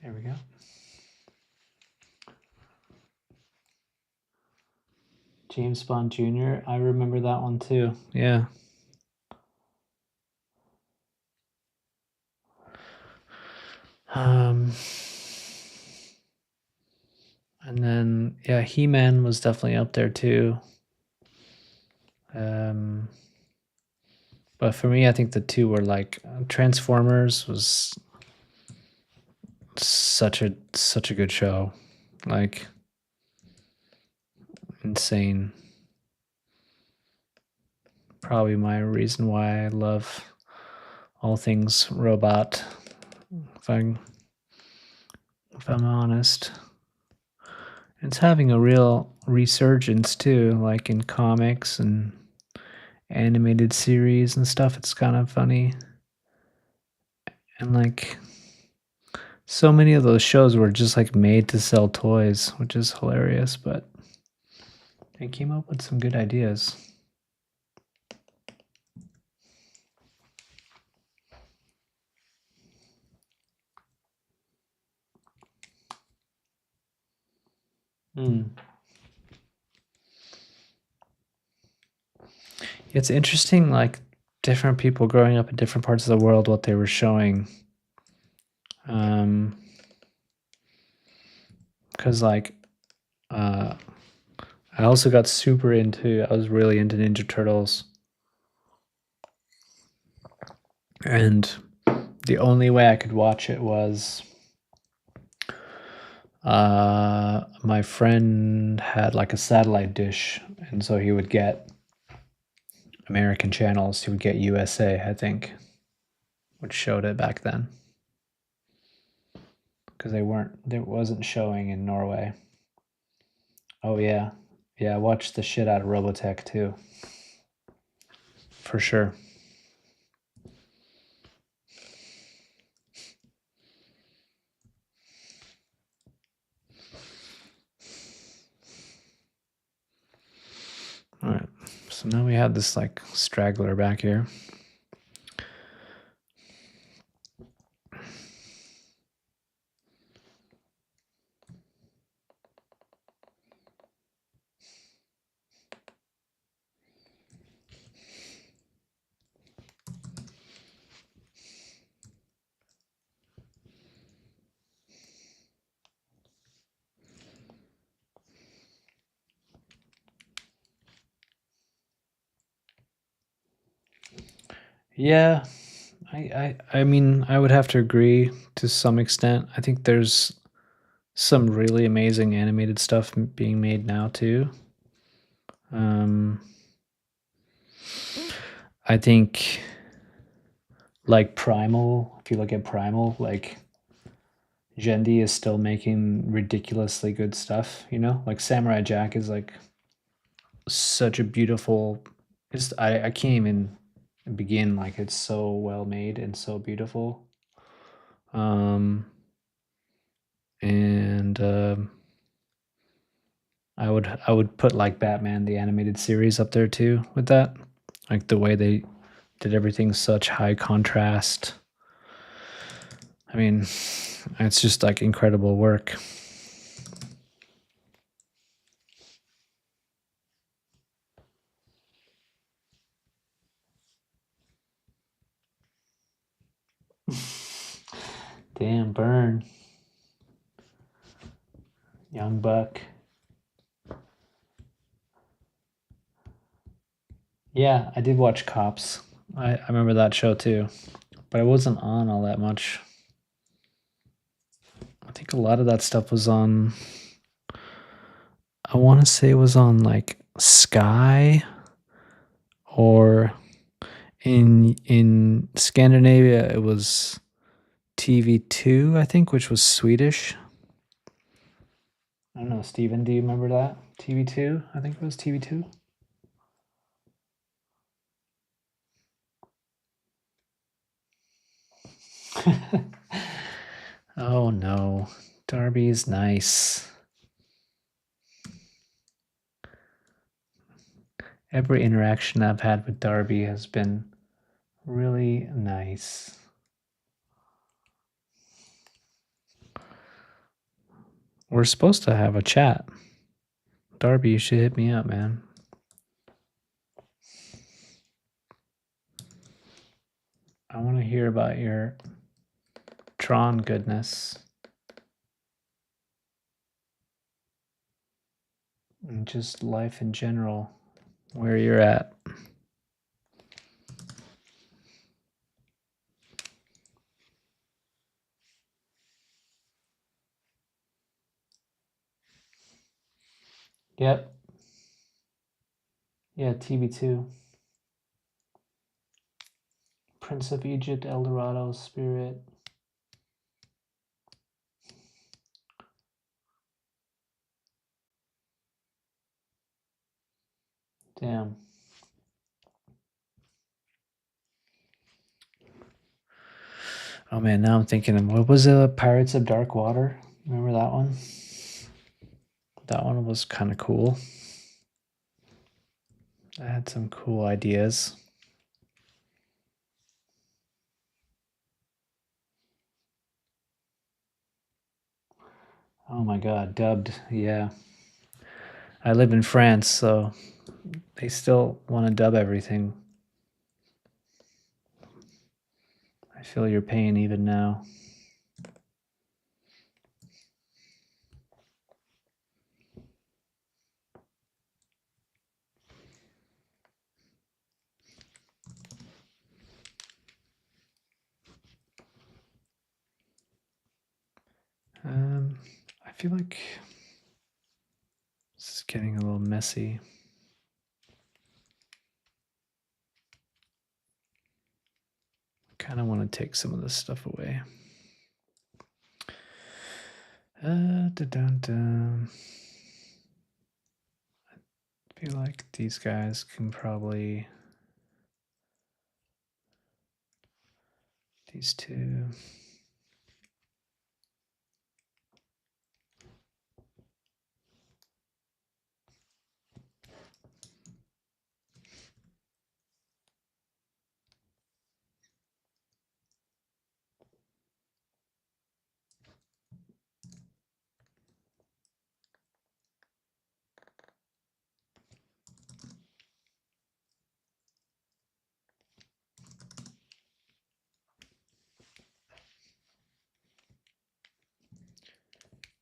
There we go. James Bond Jr. I remember that one too. Yeah. And then yeah, He-Man was definitely up there too. But for me, I think the two were like Transformers was such a good show, like insane. Probably my reason why I love all things robot. If if I'm honest. It's having a real resurgence too, like in comics and animated series and stuff. It's kind of funny. And like so many of those shows were just like made to sell toys, which is hilarious, but they came up with some good ideas. It's interesting, like different people growing up in different parts of the world, what they were showing. Because like, I also got super into. I was really into Ninja Turtles, and the only way I could watch it was my friend had like a satellite dish, and so he would get American channels. He would get USA, I think, which showed it back then, because there wasn't showing in Norway. Oh yeah, I watched the shit out of Robotech too, for sure. All right, so now we have this like straggler back here. Yeah, I mean, I would have to agree to some extent. I think there's some really amazing animated stuff being made now too. I think like Primal, if you look at Primal, like Jendi is still making ridiculously good stuff, you know? Like Samurai Jack is like such a beautiful, just I can't even begin, like it's so well made and so beautiful. And I would put like Batman the animated series up there too with that. Like the way they did everything such high contrast. I mean, it's just like incredible work. Damn, burn. Young Buck. Yeah, I did watch Cops. I remember that show too, but I wasn't on all that much. I think a lot of that stuff was on, I want to say it was on like Sky, or in Scandinavia it was TV2, I think, which was Swedish. I don't know, Steven, do you remember that? TV2? I think it was TV2. Oh no. Darby's nice. Every interaction I've had with Darby has been really nice. We're supposed to have a chat. Darby, you should hit me up, man. I want to hear about your Tron goodness. And just life in general, where you're at. Yep. Yeah, TV2. Prince of Egypt, El Dorado, Spirit. Damn. Oh man, now I'm thinking, what was Pirates of Dark Water? Remember that one? That one was kind of cool. I had some cool ideas. Oh my god, dubbed, yeah. I live in France, so they still want to dub everything. I feel your pain even now. I feel like this is getting a little messy. I kind of want to take some of this stuff away. Dun-dun-dun. I feel like these guys can probably... These two...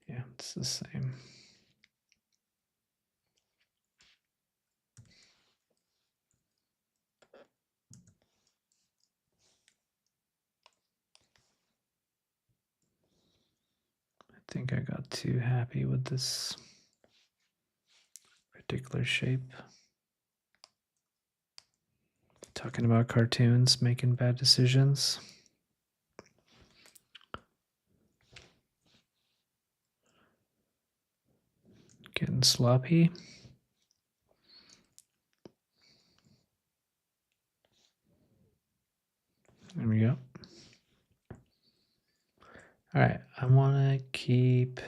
Yeah, it's the same. I think I got too happy with this particular shape. Talking about cartoons, making bad decisions. Getting sloppy. There we go. All right, I want to keep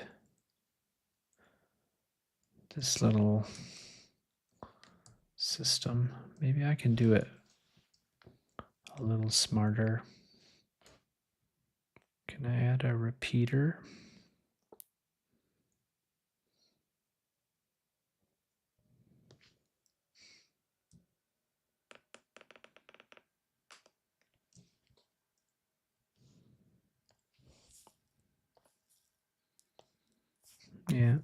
this little system. Maybe I can do it a little smarter. Can I add a repeater? Yeah.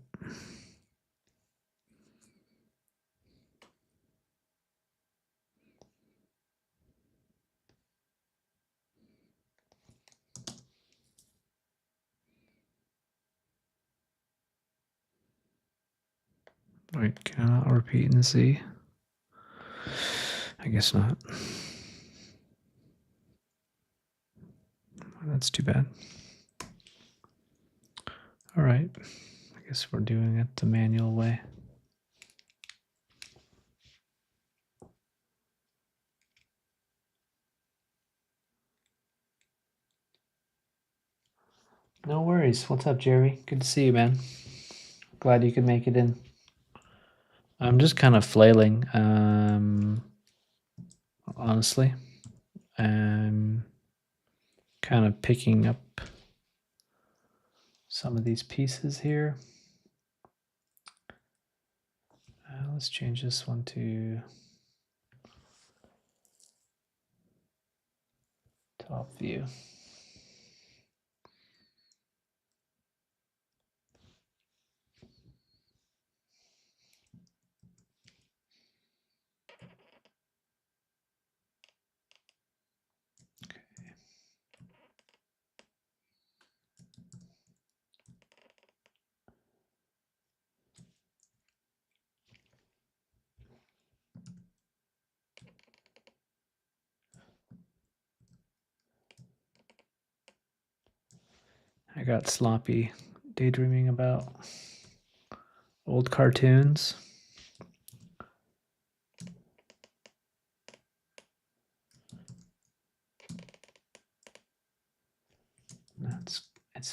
Wait, cannot repeat and see. I guess not. That's too bad. All right. I guess we're doing it the manual way. No worries. What's up, Jerry? Good to see you, man. Glad you could make it in. I'm just kind of flailing, honestly. I'm kind of picking up some of these pieces here. Let's change this one to top view. I got sloppy daydreaming about old cartoons.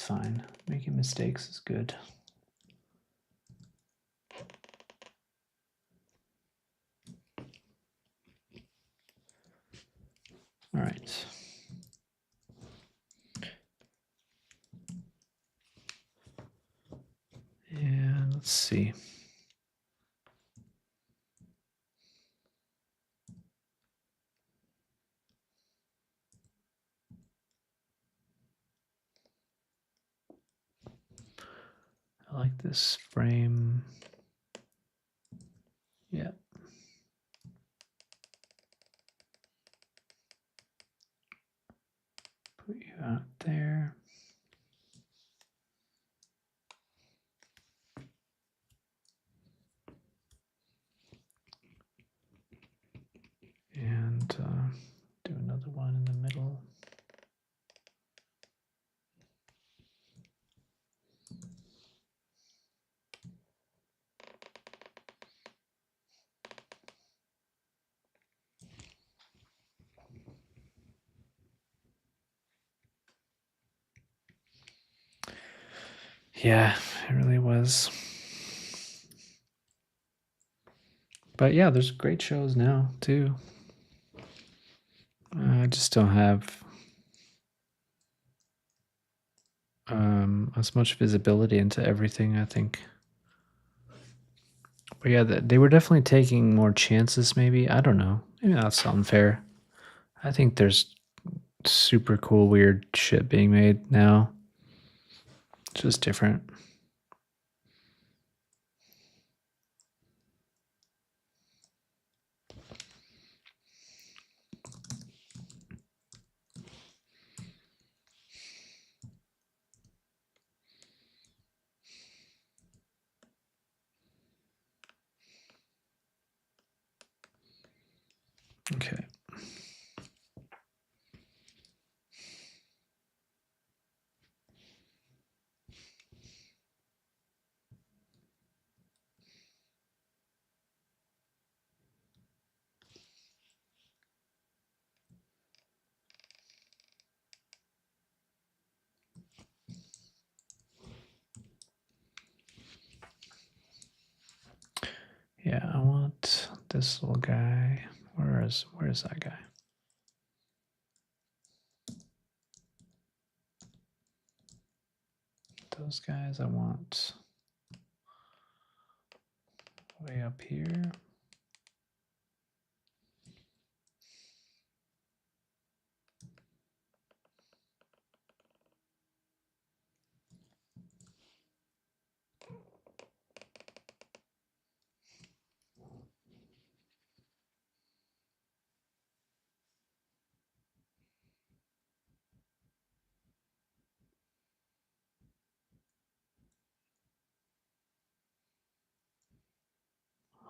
fine. Making mistakes is good. All right. And let's see. I like this frame. Yeah. Put you out there. And do another one in the middle. Yeah, it really was. But yeah, there's great shows now too. I just don't have as much visibility into everything, I think. But yeah, they were definitely taking more chances, maybe. I don't know. Maybe that's unfair. I think there's super cool, weird shit being made now. It's just different. Okay. Yeah, I want this little guy. Where's that guy? Those guys I want way up here.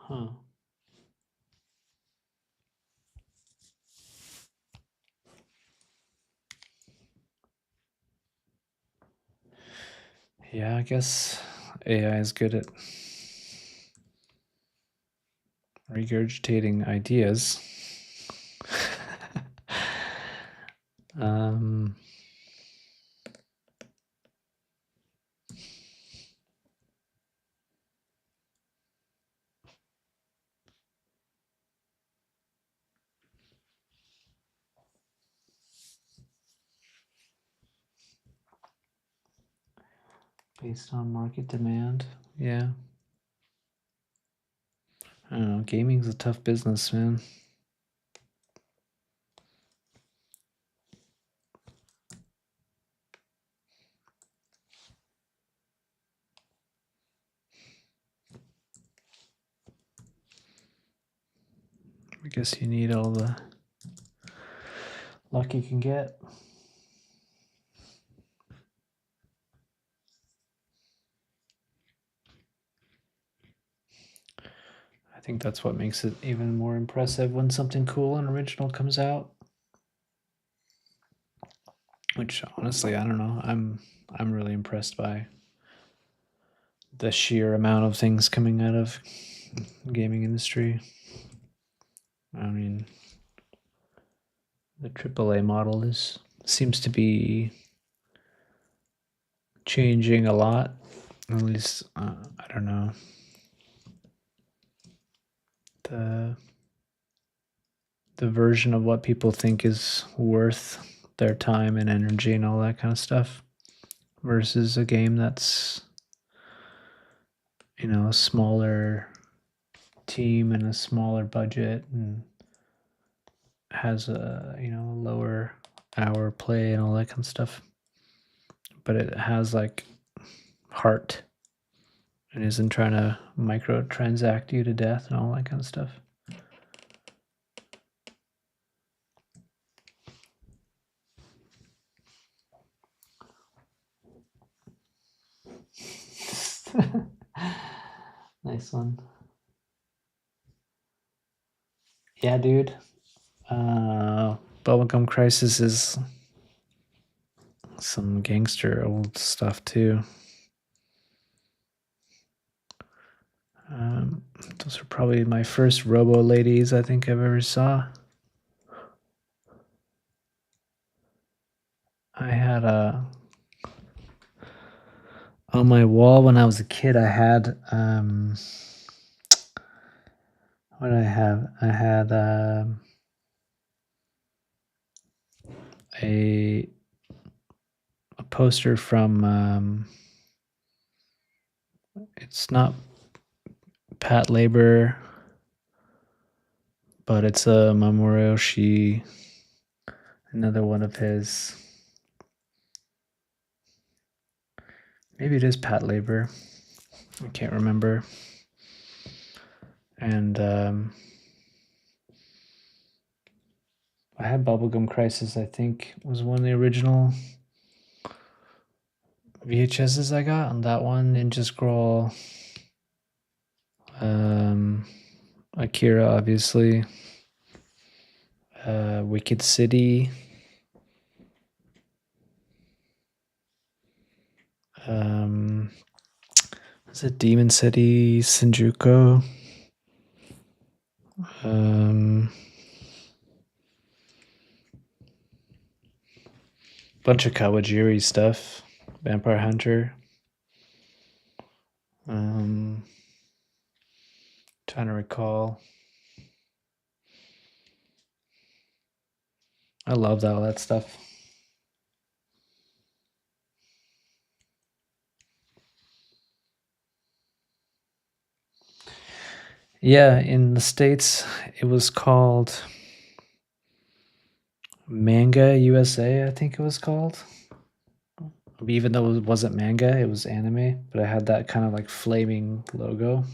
Huh. Yeah, I guess AI is good at regurgitating ideas. um, based on market demand. Yeah. I don't know. Gaming's a tough business, man. I guess you need all the luck you can get. I think that's what makes it even more impressive when something cool and original comes out. Which honestly, I don't know. I'm really impressed by the sheer amount of things coming out of the gaming industry. I mean, the AAA model seems to be changing a lot. At least, I don't know. The version of what people think is worth their time and energy and all that kind of stuff versus a game that's, you know, a smaller team and a smaller budget and has a, you know, lower hour play and all that kind of stuff. But it has like heart and isn't trying to microtransact you to death and all that kind of stuff. Nice one. Yeah, dude. Bubblegum Crisis is some gangster old stuff too. Those are probably my first Robo Ladies I think I've ever saw. I had on my wall when I was a kid. I had what did I have? I had a poster from it's not Pat Labor, but it's a Mamoru Oshii, another one of his. Maybe it is Pat Labor. I can't remember. And I had Bubblegum Crisis, I think, was one of the original VHSs I got. On that one, Ninja Scroll, Akira, obviously, Wicked City, is it Demon City, Shinjuku? Bunch of Kawajiri stuff, Vampire Hunter. Trying to recall. I loved all that stuff. Yeah, in the States, it was called Manga USA, I think it was called. Even though it wasn't manga, it was anime, but it had that kind of like flaming logo.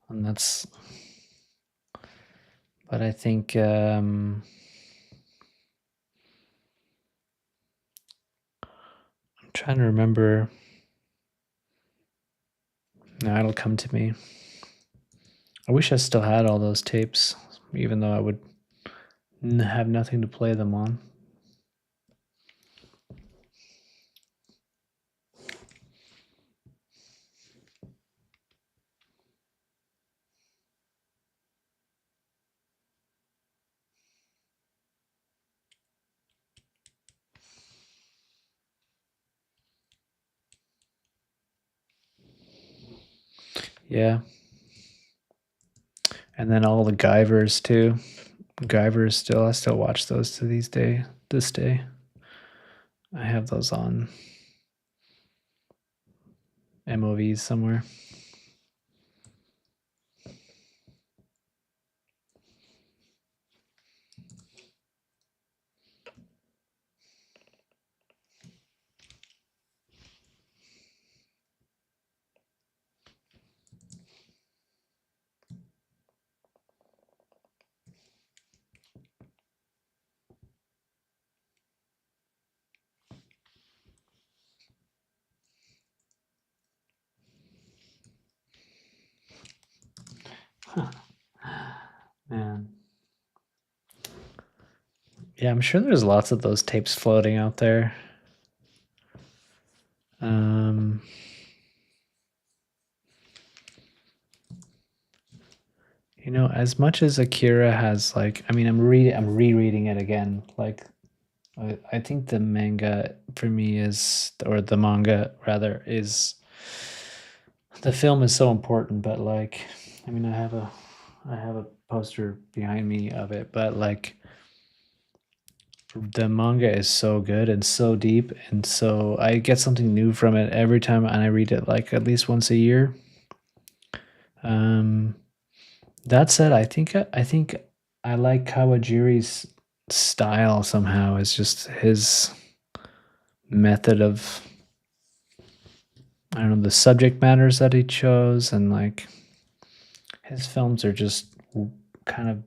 And that's, but I think I'm trying to remember. No, it'll come to me. I wish I still had all those tapes, even though I would have nothing to play them on. Yeah. And then all the Guyvers too. Guyvers still, I still watch those to this day. I have those on MOVs somewhere. Man. Yeah, I'm sure there's lots of those tapes floating out there. You know, as much as Akira has like, I mean, I'm rereading it again like I think the manga for me is, or the manga rather, is the film is so important, but like, I mean, I have a poster behind me of it, but like, the manga is so good and so deep, and so I get something new from it every time, and I read it like at least once a year. Um, that said, I think I like Kawajiri's style somehow. It's just his method of, I don't know, the subject matters that he chose, and like his films are just kind of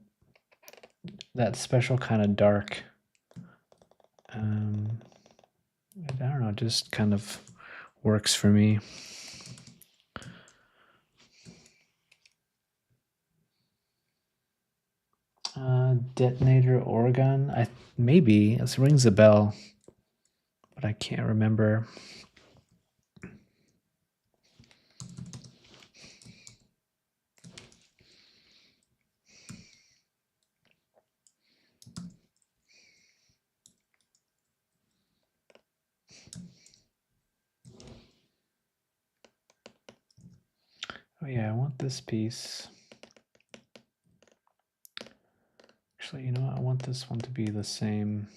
that special kind of dark. Um, I don't know, just kind of works for me. Detonator Oregon. I maybe it rings a bell, but I can't remember. Oh yeah, I want this piece. Actually, you know what? I want this one to be the same.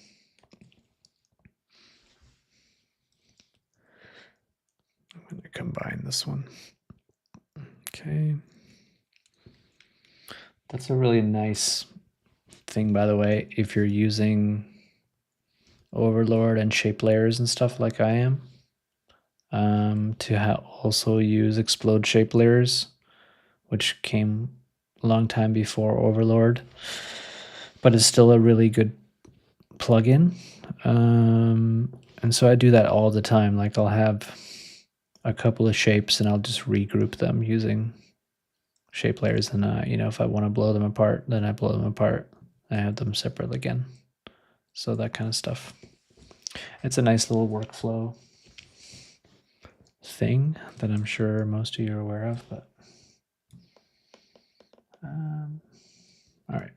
I'm going to combine this one. Okay. That's a really nice thing, by the way, if you're using Overlord and shape layers and stuff like I am, to also use explode shape layers, which came a long time before Overlord, but it's still a really good plugin. And so I do that all the time. Like I'll have a couple of shapes and I'll just regroup them using shape layers. And if I want to blow them apart, then I blow them apart. I have them separate again. So that kind of stuff. It's a nice little workflow thing that I'm sure most of you are aware of, but all right.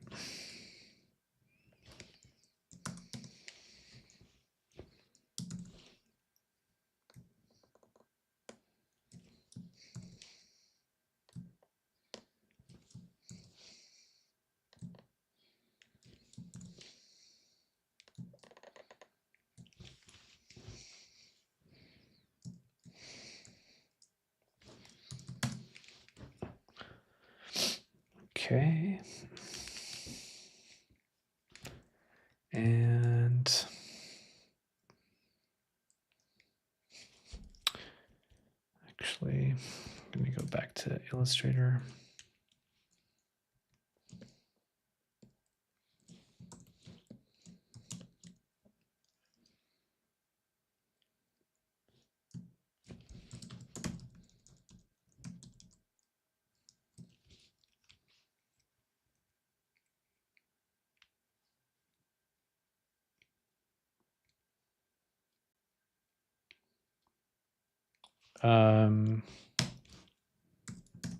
Okay. And actually, let me go back to Illustrator.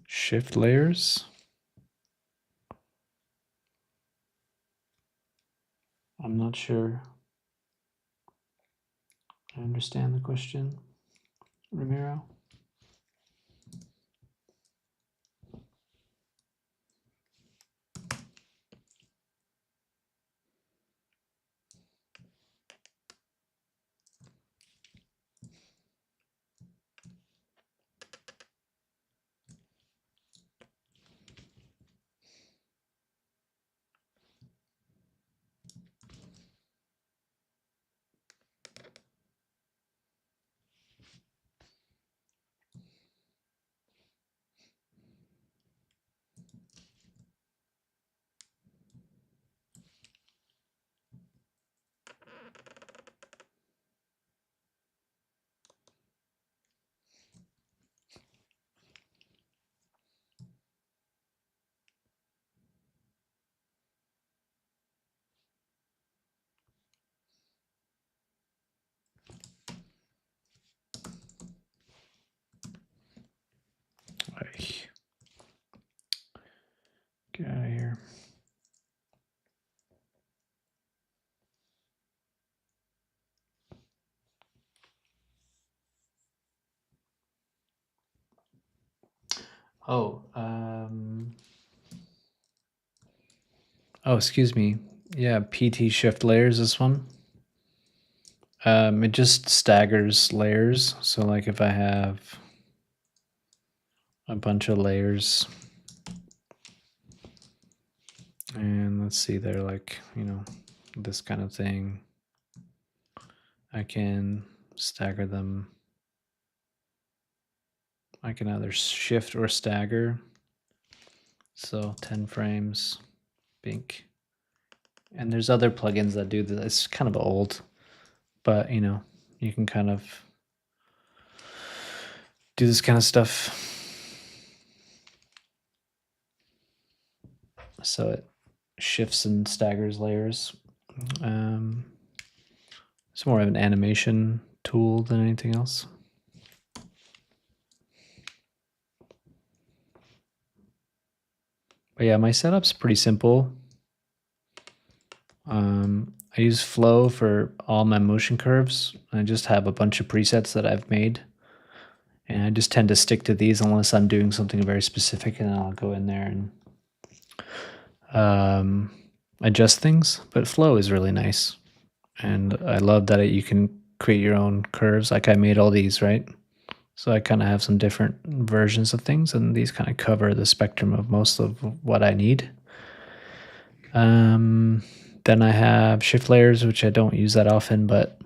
Shift layers. I'm not sure I understand the question, Ramiro. Oh, oh, excuse me. Yeah, PT shift layers, this one. It just staggers layers. So like if I have a bunch of layers, and let's see, they're like, you know, this kind of thing, I can stagger them. I can either shift or stagger. So 10 frames, bink. And there's other plugins that do this. It's kind of old, but you know, you can kind of do this kind of stuff. So it shifts and staggers layers. It's more of an animation tool than anything else. But yeah, my setup's pretty simple. I use Flow for all my motion curves. I just have a bunch of presets that I've made. And I just tend to stick to these unless I'm doing something very specific, and then I'll go in there and adjust things. But Flow is really nice. And I love that you can create your own curves. Like I made all these, right? So I kind of have some different versions of things, and these kind of cover the spectrum of most of what I need. Then I have shift layers, which I don't use that often, but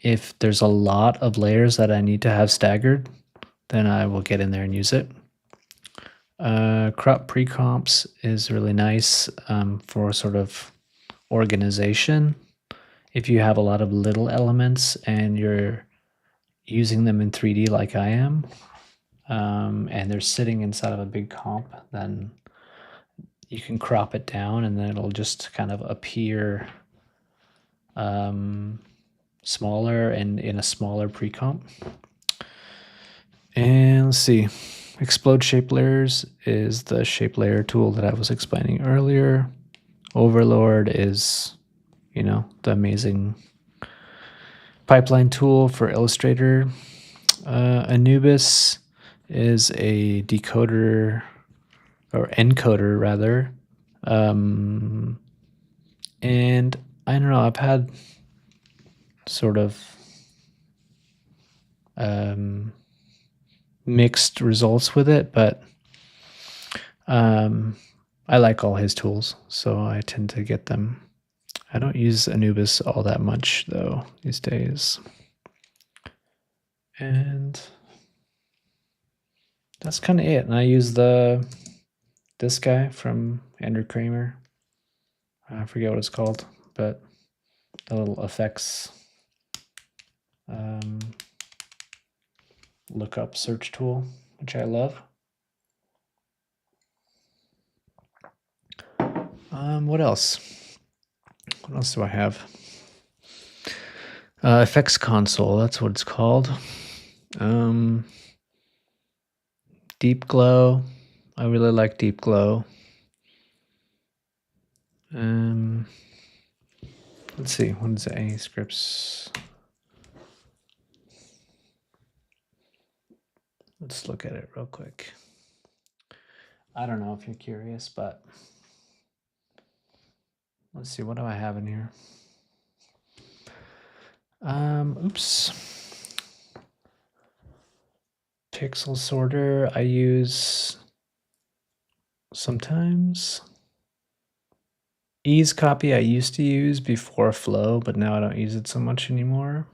if there's a lot of layers that I need to have staggered, then I will get in there and use it. Crop pre-comps is really nice for sort of organization. If you have a lot of little elements and you're using them in 3D like I am, and they're sitting inside of a big comp, then you can crop it down and then it'll just kind of appear smaller and in a smaller pre-comp. And let's see, Explode Shape Layers is the shape layer tool that I was explaining earlier. Overlord is, you know, the amazing pipeline tool for Illustrator. Anubis is a decoder, or encoder rather. And I don't know, I've had sort of mixed results with it, but I like all his tools, so I tend to get them. I don't use Anubis all that much though these days. And that's kind of it. And I use this guy from Andrew Kramer. I forget what it's called, but the little effects lookup search tool, which I love. What else? What else do I have? Effects console, that's what it's called. Deep Glow. I really like Deep Glow. Let's see, what is A scripts? Let's look at it real quick. I don't know if you're curious, but let's see, what do I have in here? Oops. Pixel sorter I use sometimes. Ease copy I used to use before Flow, but now I don't use it so much anymore.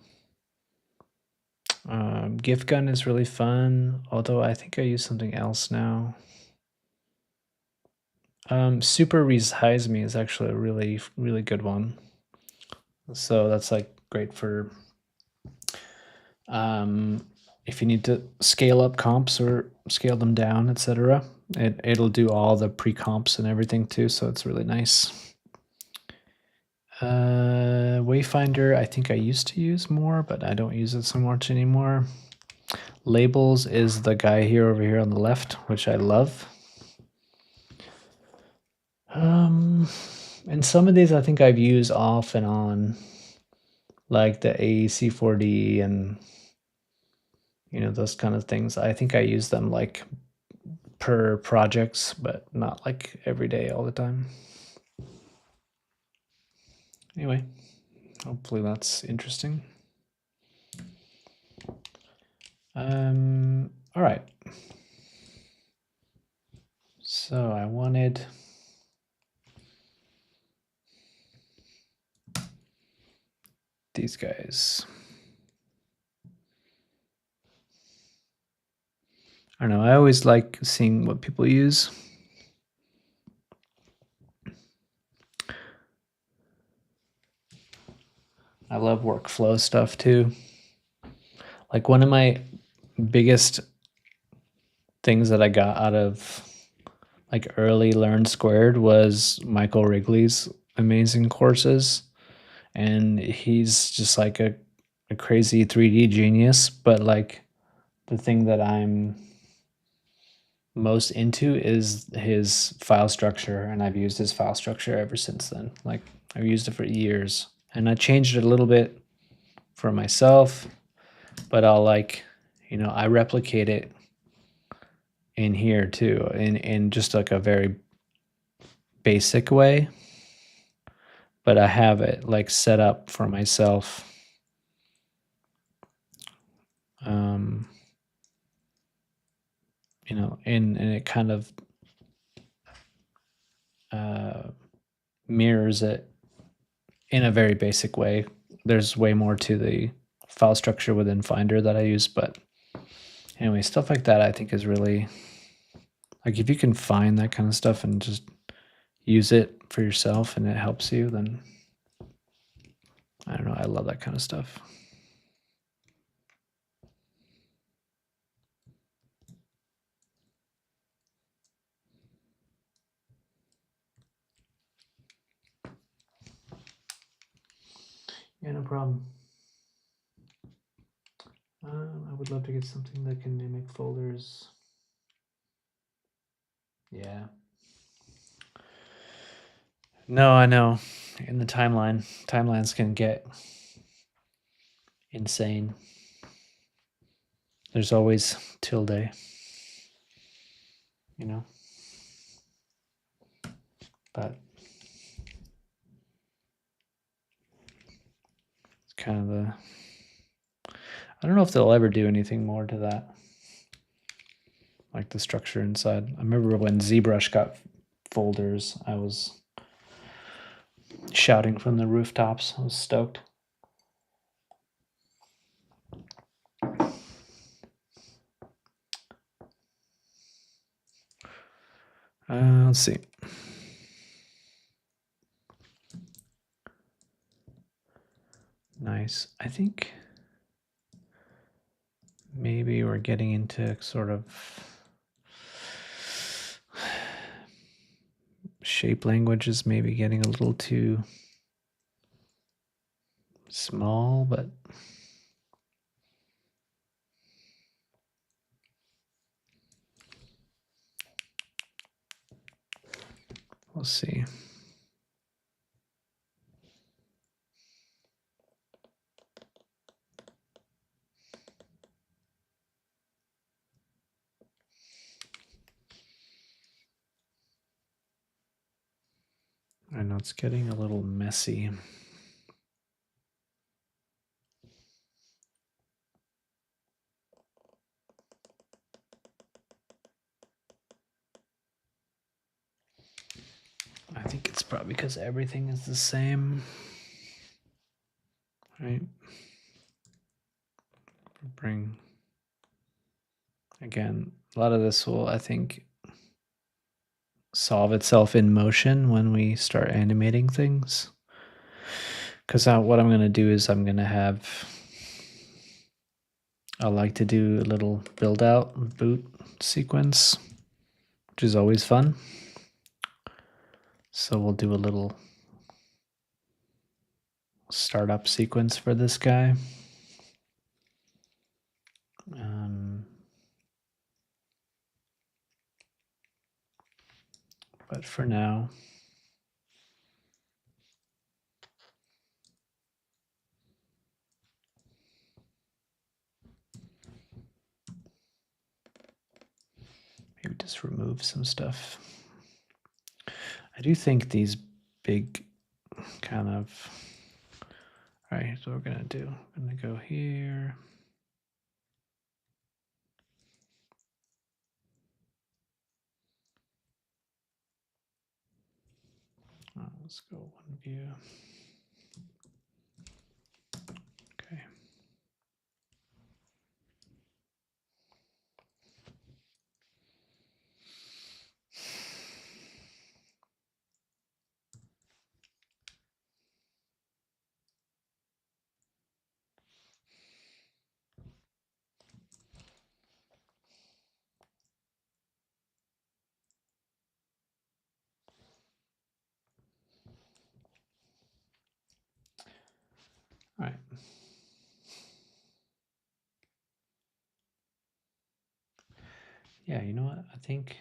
GIF gun is really fun, although I think I use something else now. Super Resize Me is actually a really, really good one. So that's like great for if you need to scale up comps or scale them down, etc. It'll do all the pre-comps and everything too, so it's really nice. Wayfinder, I think I used to use more, but I don't use it so much anymore. Labels is the guy here over here on the left, which I love. And some of these I think I've used off and on, like the AEC4D and, you know, those kind of things. I think I use them like per projects, but not like every day all the time. Anyway, hopefully that's interesting. All right. So I wanted these guys. I don't know. I always like seeing what people use. I love workflow stuff too. Like one of my biggest things that I got out of like early Learn Squared was Michael Wrigley's amazing courses. And he's just like a crazy 3D genius. But like the thing that I'm most into is his file structure. And I've used his file structure ever since then. Like I've used it for years. And I changed it a little bit for myself, but I'll like, I replicate it in here too, in just like a very basic way, but I have it like set up for myself. And it kind of mirrors it in a very basic way. There's way more to the file structure within Finder that I use, but anyway, stuff like that I think is really, like if you can find that kind of stuff and just use it for yourself and it helps you, then I don't know, I love that kind of stuff. Yeah, no problem. I would love to get something that can mimic folders. Yeah. No, I know. In the timelines can get insane. There's always tilde, but it's kind of the, I don't know if they'll ever do anything more to that, like the structure inside. I remember when ZBrush got folders, I was shouting from the rooftops. I was stoked. Let's see. Nice. I think maybe we're getting into sort of shape language is maybe getting a little too small, but we'll see. I know it's getting a little messy. I think it's probably because everything is the same, right? Bring, again, a lot of this will, I think, solve itself in motion when we start animating things. Because what I'm going to do is I like to do a little build out boot sequence, which is always fun. So we'll do a little startup sequence for this guy. But for now, Maybe just remove some stuff. I do think these big kind of, all right, here's what we're gonna do. I'm gonna go here. Let's go one view. Okay. All right. Yeah, you know what? I think,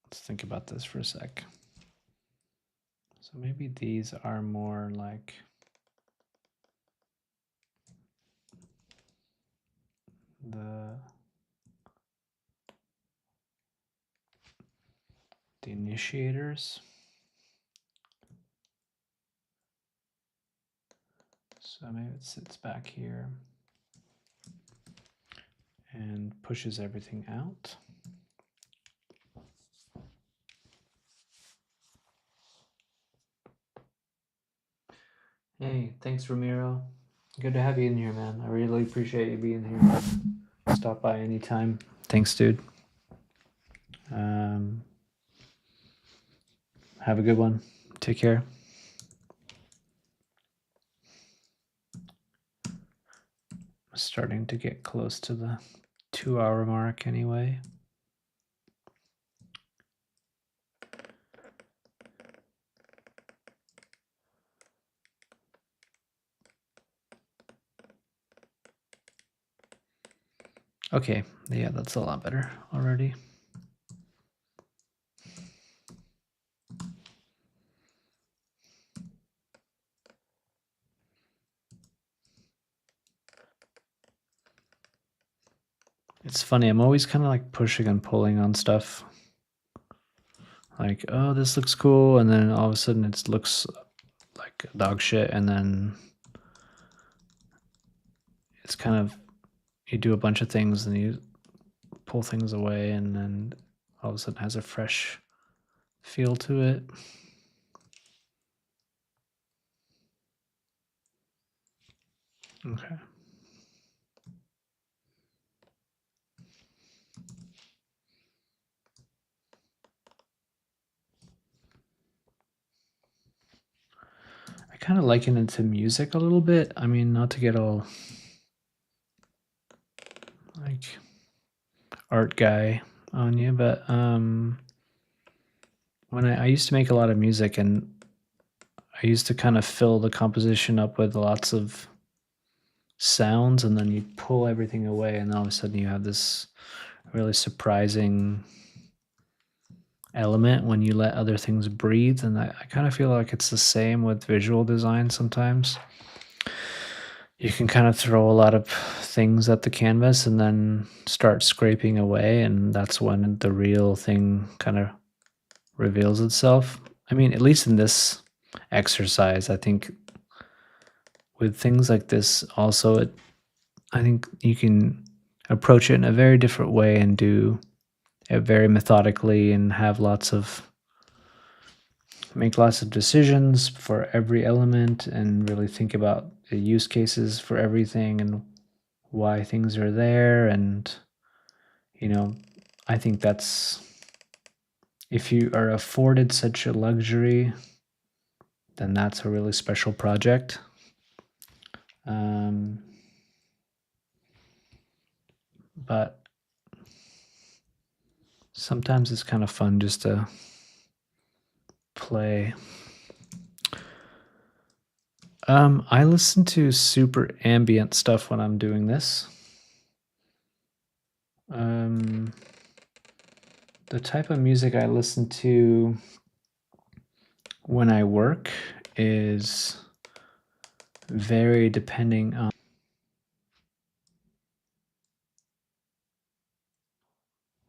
let's think about this for a sec. So maybe these are more like the initiators. So maybe it sits back here and pushes everything out. Hey, thanks, Ramiro. Good to have you in here, man. I really appreciate you being here. Stop by anytime. Thanks, dude. Have a good one. Take care. Starting to get close to the 2-hour mark anyway. Okay, yeah, that's a lot better already. It's funny, I'm always kind of like pushing and pulling on stuff. Like, oh, this looks cool, and then all of a sudden it looks like dog shit, and then it's kind of, you do a bunch of things and you pull things away, and then all of a sudden it has a fresh feel to it. Okay. I kind of liken it to music a little bit. I mean, not to get all like art guy on you, but when I used to make a lot of music, and I used to kind of fill the composition up with lots of sounds, and then you pull everything away, and all of a sudden you have this really surprising element when you let other things breathe. And I kind of feel like it's the same with visual design sometimes. You can kind of throw a lot of things at the canvas and then start scraping away, and that's when the real thing kind of reveals itself. I mean, at least in this exercise, I think with things like this also, I think you can approach it in a very different way and do it very methodically and make lots of decisions for every element and really think about the use cases for everything and why things are there. And I think that's, if you are afforded such a luxury, then that's a really special project. But sometimes it's kind of fun just to play. I listen to super ambient stuff when I'm doing this. The type of music I listen to when I work is very depending on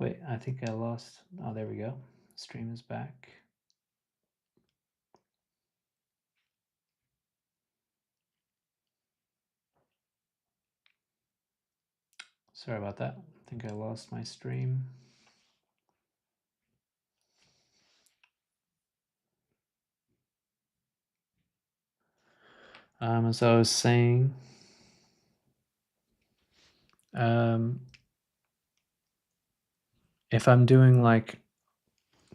Wait, I think I lost. Oh, there we go. Stream is back. Sorry about that. I think I lost my stream. As I was saying, if I'm doing like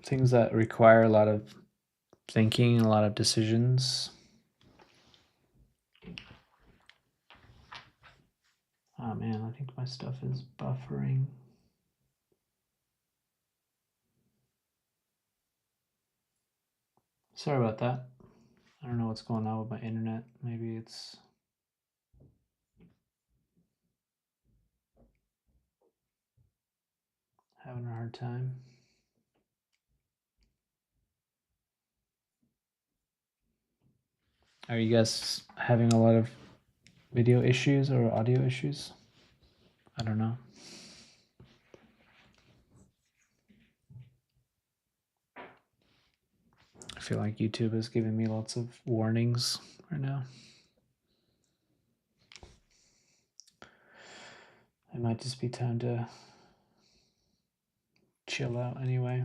things that require a lot of thinking, a lot of decisions. Oh man, I think my stuff is buffering. Sorry about that. I don't know what's going on with my internet. Maybe it's having a hard time. Are you guys having a lot of video issues or audio issues? I don't know. I feel like YouTube is giving me lots of warnings right now. It might just be time to chill out anyway.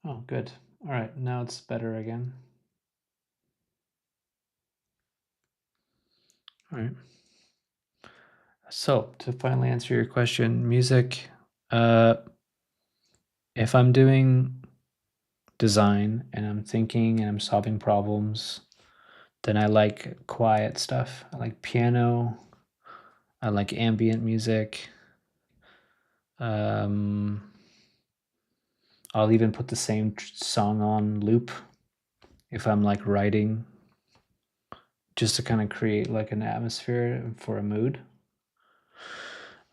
Oh, good. All right, now it's better again. All right. So to finally answer your question, music, if I'm doing design and I'm thinking and I'm solving problems, then I like quiet stuff. I like piano. I like ambient music. I'll even put the same song on loop if I'm like writing, just to kind of create like an atmosphere for a mood.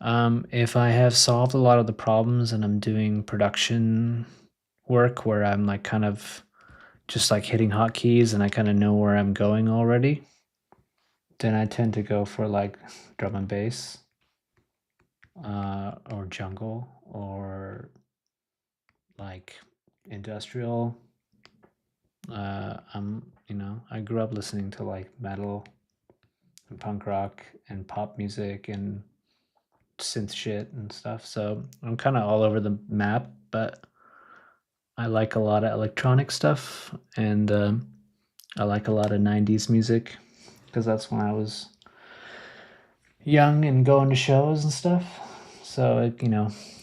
If I have solved a lot of the problems and I'm doing production work where I'm like kind of just like hitting hotkeys and I kind of know where I'm going already, then I tend to go for like drum and bass, or jungle, or like industrial. I grew up listening to like metal and punk rock and pop music and synth shit and stuff. So I'm kind of all over the map, but I like a lot of electronic stuff, and I like a lot of 90s music because that's when I was young and going to shows and stuff. So it,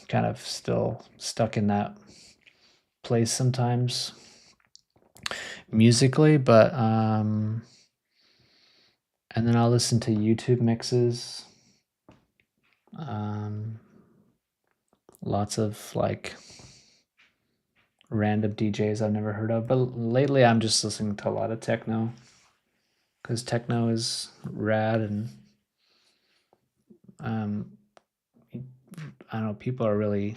kind of still stuck in that place sometimes musically, but and then I'll listen to YouTube mixes. Lots of like random DJs I've never heard of, but lately I'm just listening to a lot of techno because techno is rad, and I don't know, people are really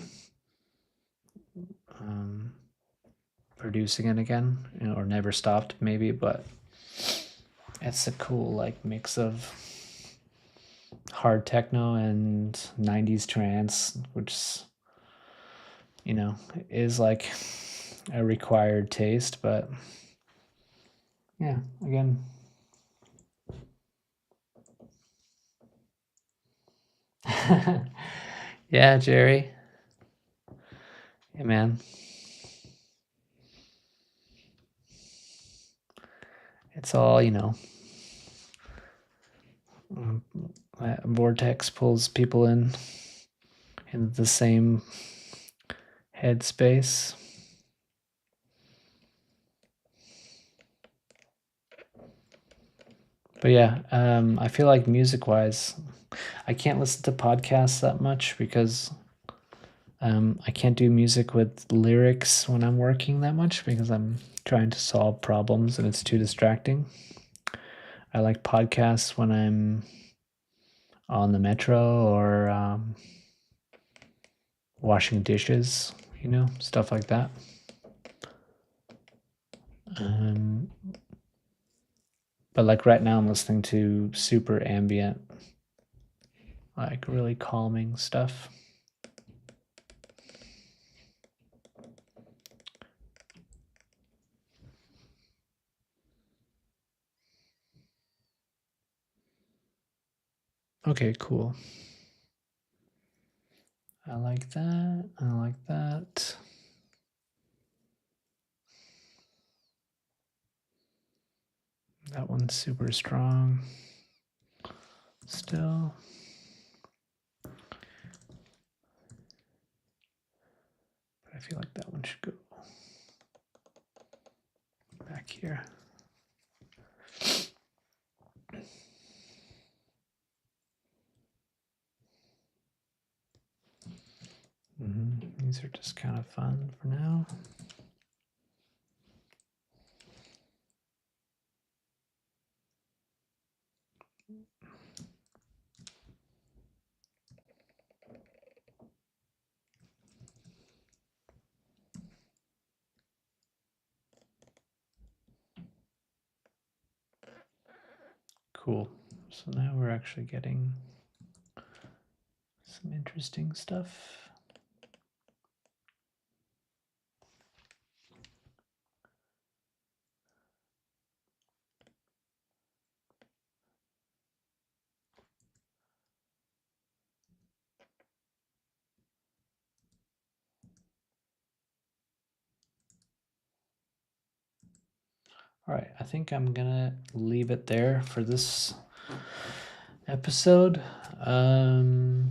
producing it again, or never stopped maybe, but it's a cool like mix of hard techno and 90s trance, which is like a required taste, but yeah, again. Yeah, Jerry. Hey, man. It's all, vortex pulls people in the same headspace. But yeah, I feel like music-wise, I can't listen to podcasts that much because I can't do music with lyrics when I'm working that much because I'm trying to solve problems and it's too distracting. I like podcasts when I'm on the metro or washing dishes, stuff like that. But like right now, I'm listening to super ambient like really calming stuff. Okay, cool. I like that. I like that. That one's super strong still. But I feel like that one should go back here. These are just kind of fun for now. Cool. So now we're actually getting some interesting stuff. All right, I think I'm gonna leave it there for this episode. I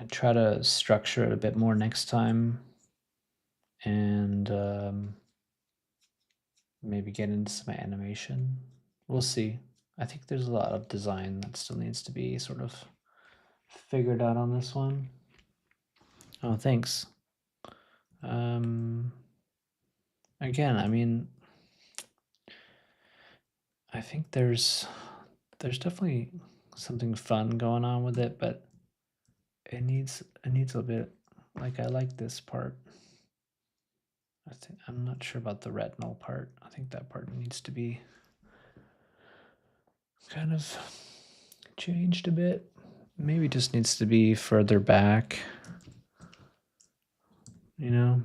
try to structure it a bit more next time, and maybe get into some animation. We'll see. I think there's a lot of design that still needs to be sort of figured out on this one. Oh, thanks. Again, I mean, I think there's definitely something fun going on with it, but it needs a bit, like, I like this part. I'm not sure about the retinal part. I think that part needs to be kind of changed a bit. Maybe just needs to be further back. You know?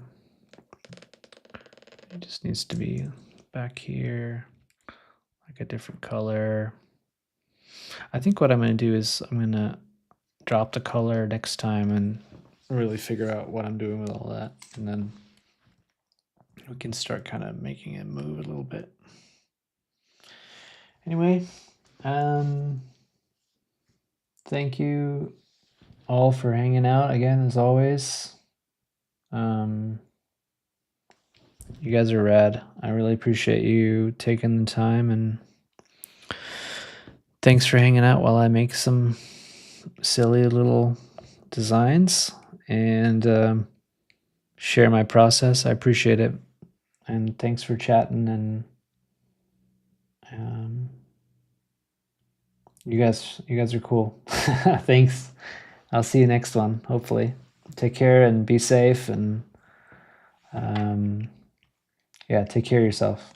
It just needs to be back here, like a different color. I think what I'm going to do is I'm going to drop the color next time and really figure out what I'm doing with all that. And then we can start kind of making it move a little bit. Anyway, thank you all for hanging out again, as always. You guys are rad. I really appreciate you taking the time, and thanks for hanging out while I make some silly little designs and share my process. I appreciate it. And thanks for chatting, and you guys are cool. Thanks. I'll see you next one, hopefully. Take care and be safe, and yeah, take care of yourself.